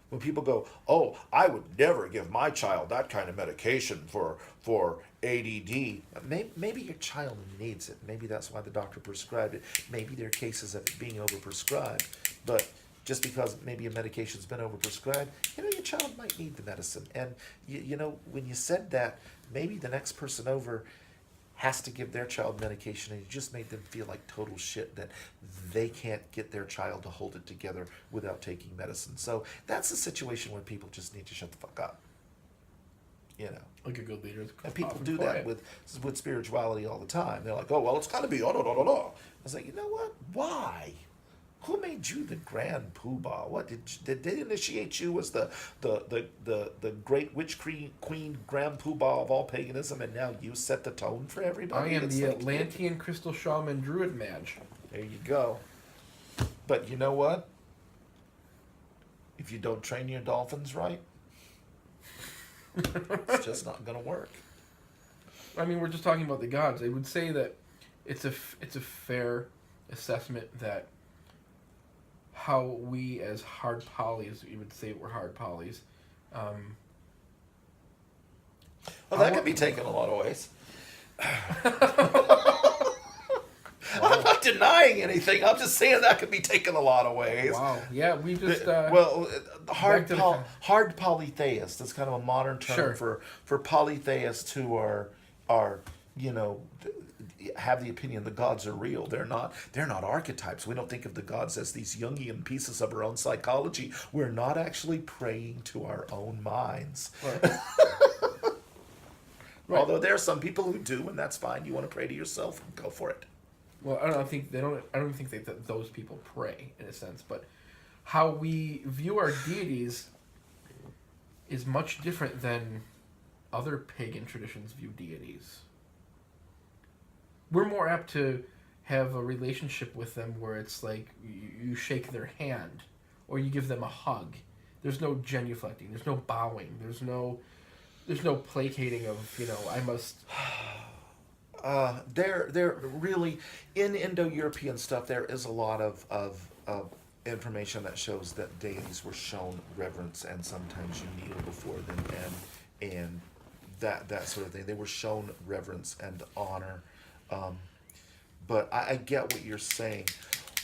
When people go, oh, I would never give my child that kind of medication for ADD. Maybe your child needs it. Maybe that's why the doctor prescribed it. Maybe there are cases of it being overprescribed. But just because maybe a medication's been overprescribed, your child might need the medicine. And, when you said that, maybe the next person over has to give their child medication, and you just made them feel like total shit that they can't get their child to hold it together without taking medicine. So that's a situation where people just need to shut the fuck up. Like a good leader. And people do that with spirituality all the time. They're like, oh, well, it's got to be, oh, no, no, no, no. I was like, you know what? Why? Who made you the grand poobah? What did they initiate you as the great witch queen grand poobah of all paganism, and now you set the tone for everybody? I am the Atlantean crystal shaman druid mage. There you go. But you know what? If you don't train your dolphins right, it's just not going to work. I mean, we're just talking about the gods. I would say that it's a fair assessment that how we as hard polys, you would say we're hard polys. Well, that could be taken a lot of ways. I'm not denying anything. I'm just saying that could be taken a lot of ways. Wow. Yeah, we just... hard polytheists. That's kind of a modern term for polytheists who are have the opinion the gods are real. They're not archetypes. We don't think of the gods as these Jungian pieces of our own psychology. We're not actually praying to our own minds. Right. Right. Although there are some people who do, and that's fine. You want to pray to yourself, go for it. Well, I don't think that those people pray in a sense, but how we view our deities is much different than other pagan traditions view deities. We're more apt to have a relationship with them where it's like you shake their hand or you give them a hug. There's no genuflecting. There's no bowing. There's no placating of, I must... There really, in Indo-European stuff, there is a lot of information that shows that deities were shown reverence, and sometimes you kneel before them and that sort of thing. They were shown reverence and honor. But I get what you're saying.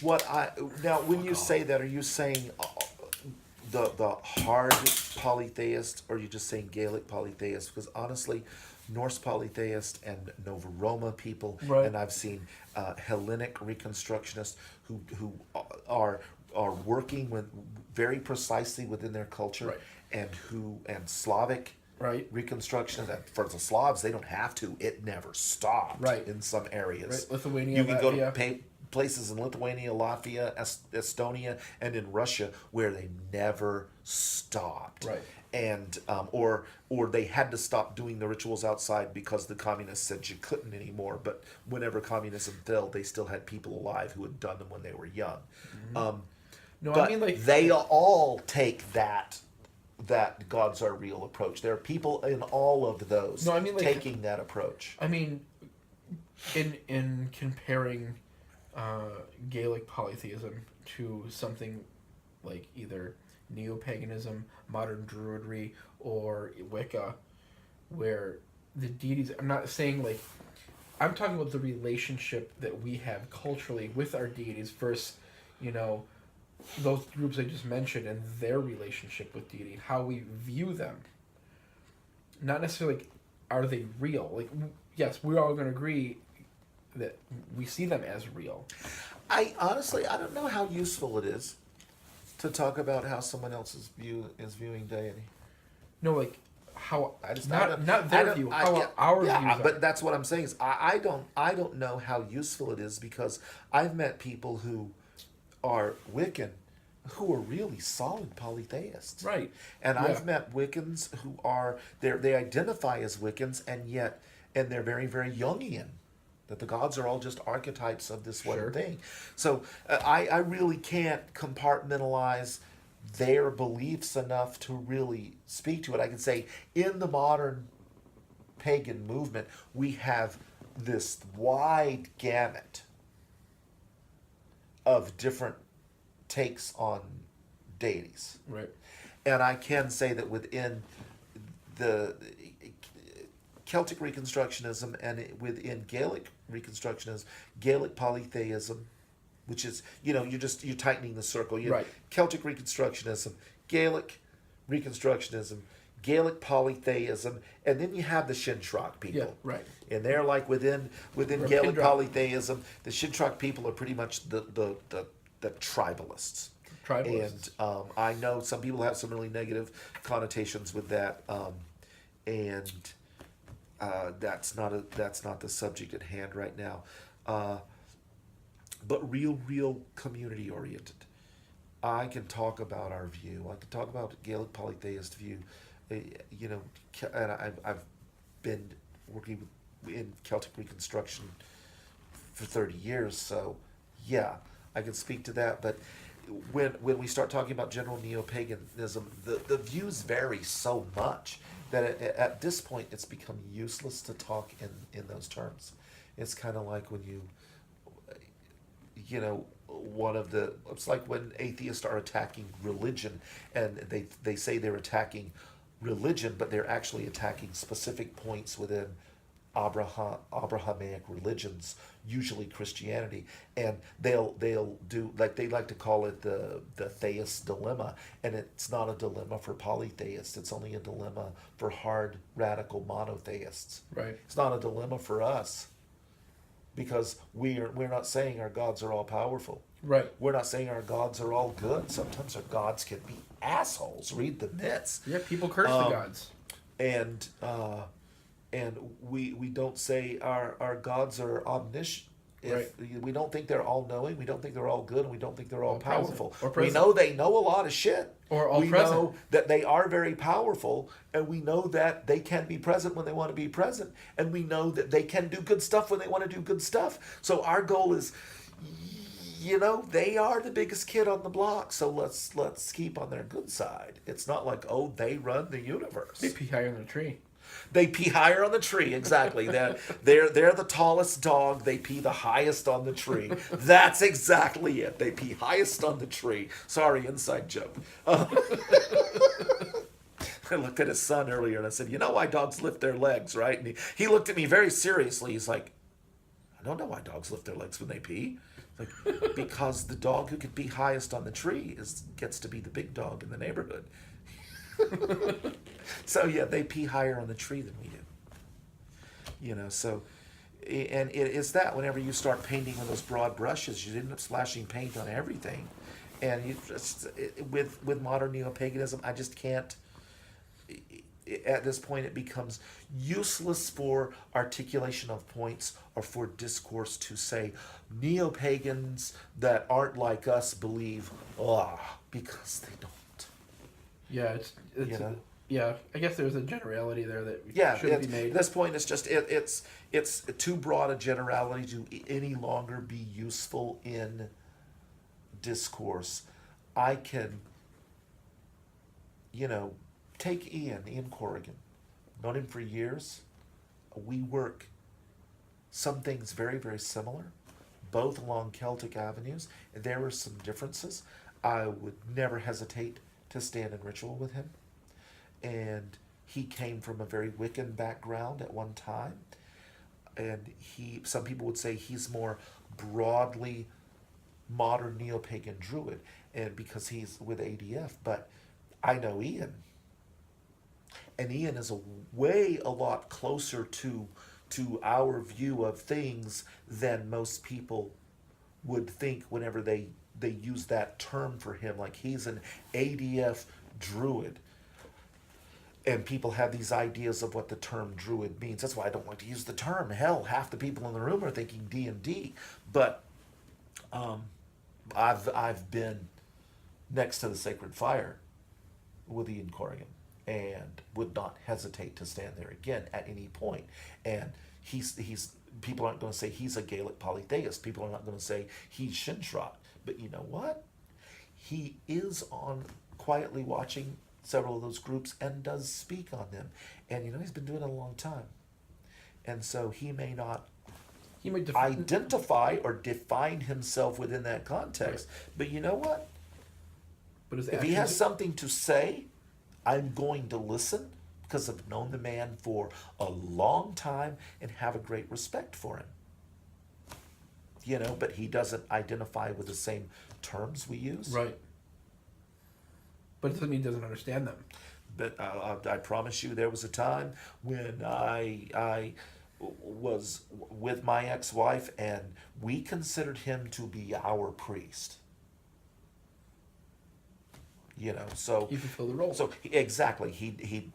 When you say that, are you saying the hard polytheist, or are you just saying Gaelic polytheist? Because honestly, Norse polytheist and Nova Roma people, Right. and I've seen Hellenic reconstructionists who are working with very precisely within their culture, Right. and Slavic Right. reconstructionists. And for the Slavs, they don't have to. It never stopped. Right. In some areas, Right. Lithuania, you can go to Latvia. places in Lithuania, Latvia, Estonia, and in Russia where they never stopped. Right. And or they had to stop doing the rituals outside because the communists said you couldn't anymore. But whenever communism fell, they still had people alive who had done them when they were young. No, But I mean, like, they all take that gods are real approach. There are people in all of those No, I mean, like, taking that approach. I mean, in comparing Gaelic polytheism to something like either neo-paganism, modern Druidry, or Wicca, where the deities, I'm not saying like, I'm talking about the relationship that we have culturally with our deities versus, you know, those groups I just mentioned and their relationship with deity, how we view them. Not necessarily like, are they real? Like, yes, we're all going to agree that we see them as real. I don't know how useful it is to talk about how someone else is viewing deity. No, like how not their view, how our views are. But that's what I'm saying is I don't know how useful it is, because I've met people who are Wiccan who are really solid polytheists. Right. And Yeah. I've met Wiccans who are they identify as Wiccans, and they're very, very Jungian. That the gods are all just archetypes of this one Sure. thing. So I really can't compartmentalize their beliefs enough to really speak to it. I can say in the modern pagan movement, we have this wide gamut of different takes on deities. Right. And I can say that within the Celtic Reconstructionism and within Gaelic Reconstructionism, Gaelic polytheism, which is, you're tightening the circle. Right. Celtic Reconstructionism, Gaelic Reconstructionism, Gaelic polytheism, and then you have the Shintrok people. Yeah, right. And they're like within Or Gaelic Kindra. polytheism, the Shintrok people are pretty much the tribalists. Tribalists. And I know some people have some really negative connotations with that, and that's not the subject at hand right now. But real community oriented. I can talk about our view. I can talk about Gaelic polytheist view. And I've been working in Celtic Reconstruction for 30 years, so yeah, I can speak to that. But when we start talking about general neo-paganism, the views vary so much that at this point it's become useless to talk in those terms. It's kind of like when it's like when atheists are attacking religion, and they say they're attacking religion, but they're actually attacking specific points within Abrahamic religions, usually Christianity, and they'll do, like, they like to call it the theist dilemma, and it's not a dilemma for polytheists. It's only a dilemma for hard radical monotheists. Right. It's not a dilemma for us, because we're not saying our gods are all powerful. Right. We're not saying our gods are all good. Sometimes our gods can be assholes. Read the myths. Yeah, people curse the gods. And we don't say our gods are omniscient. We don't think they're all knowing, we don't think they're all good, and we don't think they're all powerful. Or We present. know they know a lot of shit. Or all we present. know that they are very powerful, and we know that they can be present when they want to be present, and we know that they can do good stuff when they want to do good stuff. So our goal is, they are the biggest kid on the block, so let's keep on their good side. It's not like, oh, they run the universe. They pee higher than a tree. They pee higher on the tree, exactly. They're the tallest dog. They pee the highest on the tree. That's exactly it. They pee highest on the tree. Sorry, inside joke. I looked at his son earlier and I said, "You know why dogs lift their legs, right?" And he looked at me very seriously. He's like, "I don't know why dogs lift their legs when they pee." Like, because the dog who could be highest on the tree gets to be the big dog in the neighborhood. So yeah, they pee higher on the tree than we do. So, and it is that whenever you start painting with those broad brushes, you end up splashing paint on everything. And with modern neo-paganism, I just can't. At this point, it becomes useless for articulation of points or for discourse to say neo-pagans that aren't like us believe, because they don't. Yeah, it's yeah. I guess there's a generality there that should be made. At this point, it's just it's too broad a generality to any longer be useful in discourse. I can, take Ian Corrigan. Known him for years. We work some things very, very similar, both along Celtic avenues. There were some differences. I would never hesitate to stand in ritual with him. And he came from a very Wiccan background at one time. And some people would say he's more broadly modern neo-pagan druid, and because he's with ADF. But I know Ian. And Ian is a lot closer to our view of things than most people would think whenever they use that term for him. Like, he's an ADF druid. And people have these ideas of what the term druid means. That's why I don't like to use the term. Hell, half the people in the room are thinking D&D. But I've been next to the sacred fire with Ian Corrigan, and would not hesitate to stand there again at any point. And he's people aren't going to say he's a Gaelic polytheist. People are not going to say he's Shinshrock. But you know what? He is on quietly watching several of those groups and does speak on them. And he's been doing it a long time. And so he may not identify or define himself within that context. Right. But you know what? But if he has something to say, I'm going to listen, because I've known the man for a long time and have a great respect for him. But he doesn't identify with the same terms we use. Right. But it doesn't mean he doesn't understand them. But I promise you, there was a time when I was with my ex-wife, and we considered him to be our priest. So he fulfilled the role. So exactly, he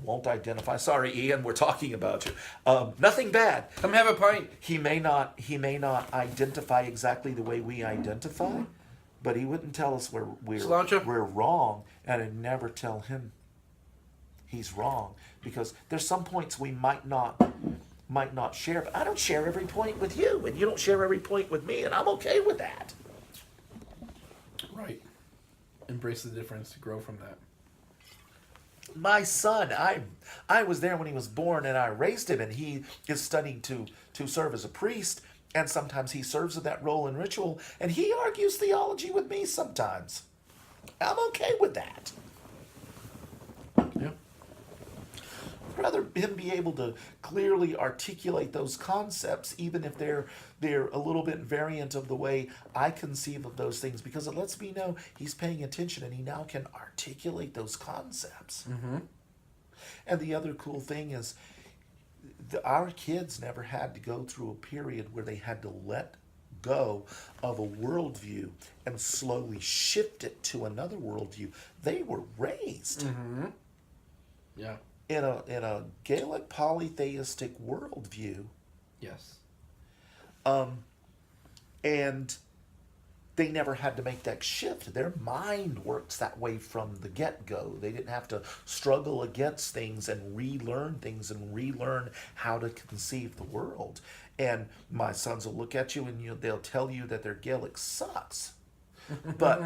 won't identify. Sorry, Ian, we're talking about you. Nothing bad. Come have a pint. He may not identify exactly the way we identify, but he wouldn't tell us we're wrong, and I'd never tell him he's wrong, because there's some points we might not share. But I don't share every point with you, and you don't share every point with me, and I'm okay with that. Right. Embrace the difference, grow from that. My son, I was there when he was born, and I raised him, and he is studying to serve as a priest, and sometimes he serves in that role in ritual, and he argues theology with me sometimes. I'm okay with that. Yeah. I'd rather him be able to clearly articulate those concepts, even if they're a little bit variant of the way I conceive of those things, because it lets me know he's paying attention and he now can articulate those concepts. Mm-hmm. And the other cool thing is our kids never had to go through a period where they had to let go of a worldview and slowly shift it to another worldview. They were raised yeah, in a Gaelic polytheistic worldview. Yes. And they never had to make that shift. Their mind works that way from the get-go. They didn't have to struggle against things and relearn things and relearn how to conceive the world. And my sons will look at you and they'll tell you that their Gaelic sucks. But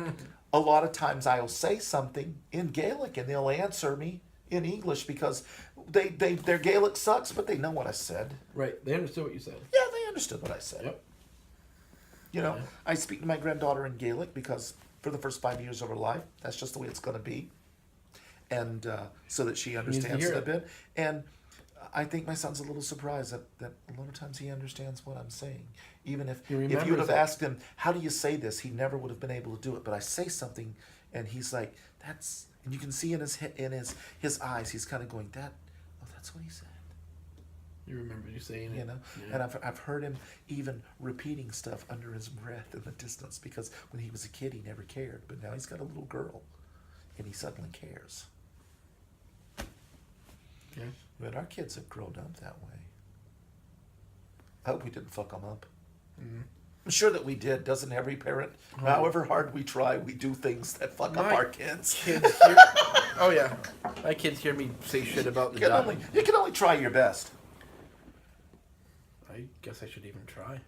a lot of times I'll say something in Gaelic and they'll answer me in English, because their Gaelic sucks, but they know what I said. Right. They understood what you said. Yeah, they understood what I said. Yep. Yeah. I speak to my granddaughter in Gaelic because for the first 5 years of her life, that's just the way it's going to be. And so that she understands it a bit. And I think my son's a little surprised that a lot of times he understands what I'm saying. Even if He you'd remembers have it. asked him, how do you say this, he never would have been able to do it. But I say something, and he's like, that's, and you can see in his eyes, he's kind of going, that's what he said. You remember you saying it. You know, Yeah. and I've heard him even repeating stuff under his breath in the distance, because when he was a kid, he never cared. But now he's got a little girl, and he suddenly cares. Yeah. But our kids have grown up that way. I hope we didn't fuck them up. Mm-hmm. I'm sure that we did. Doesn't every parent? Oh. However hard we try, we do things that fuck up My our kids. Kids hear, oh yeah, my kids hear me say shit about the job. You can only try your best. I guess I should even try.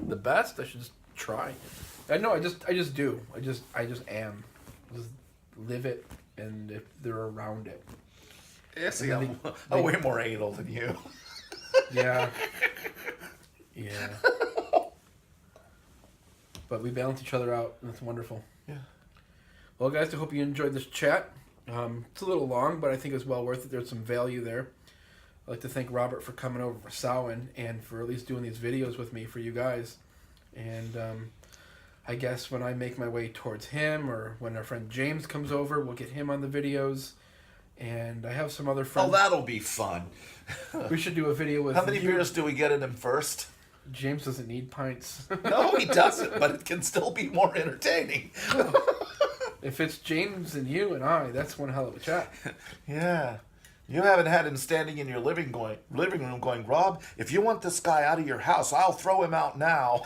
The best? I should just try. I know. I just do. I just am. Just live it, and if they're around it. Yeah, see, I'm way more anal than you. Yeah. Yeah. But we balance each other out, and it's wonderful. Yeah. Well, guys, I hope you enjoyed this chat. It's a little long, but I think it's well worth it. There's some value there. I'd like to thank Robert for coming over for Samhain and for at least doing these videos with me for you guys. And I guess when I make my way towards him, or when our friend James comes over, we'll get him on the videos. And I have some other friends. Oh, that'll be fun. We should do a video with How many you. beers do we get in him first? James doesn't need pints. No, he doesn't, but it can still be more entertaining. If it's James and you and I, that's one hell of a chat. Yeah. You haven't had him standing in your living room going, Rob, if you want this guy out of your house, I'll throw him out now.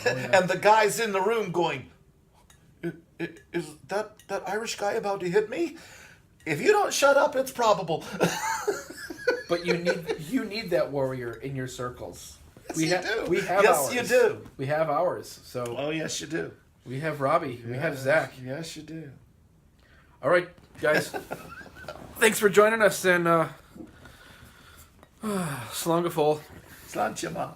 Yeah. And the guy's in the room going, is that Irish guy about to hit me? If you don't shut up, it's probable. But you need that warrior in your circles. Yes, We you have do. we have Yes, ours. you do. We have ours. So Oh, yes, you do. we have Robbie. We have Zach. Yes, you do. All right, guys. Thanks for joining us, and slangafol. Slanchima.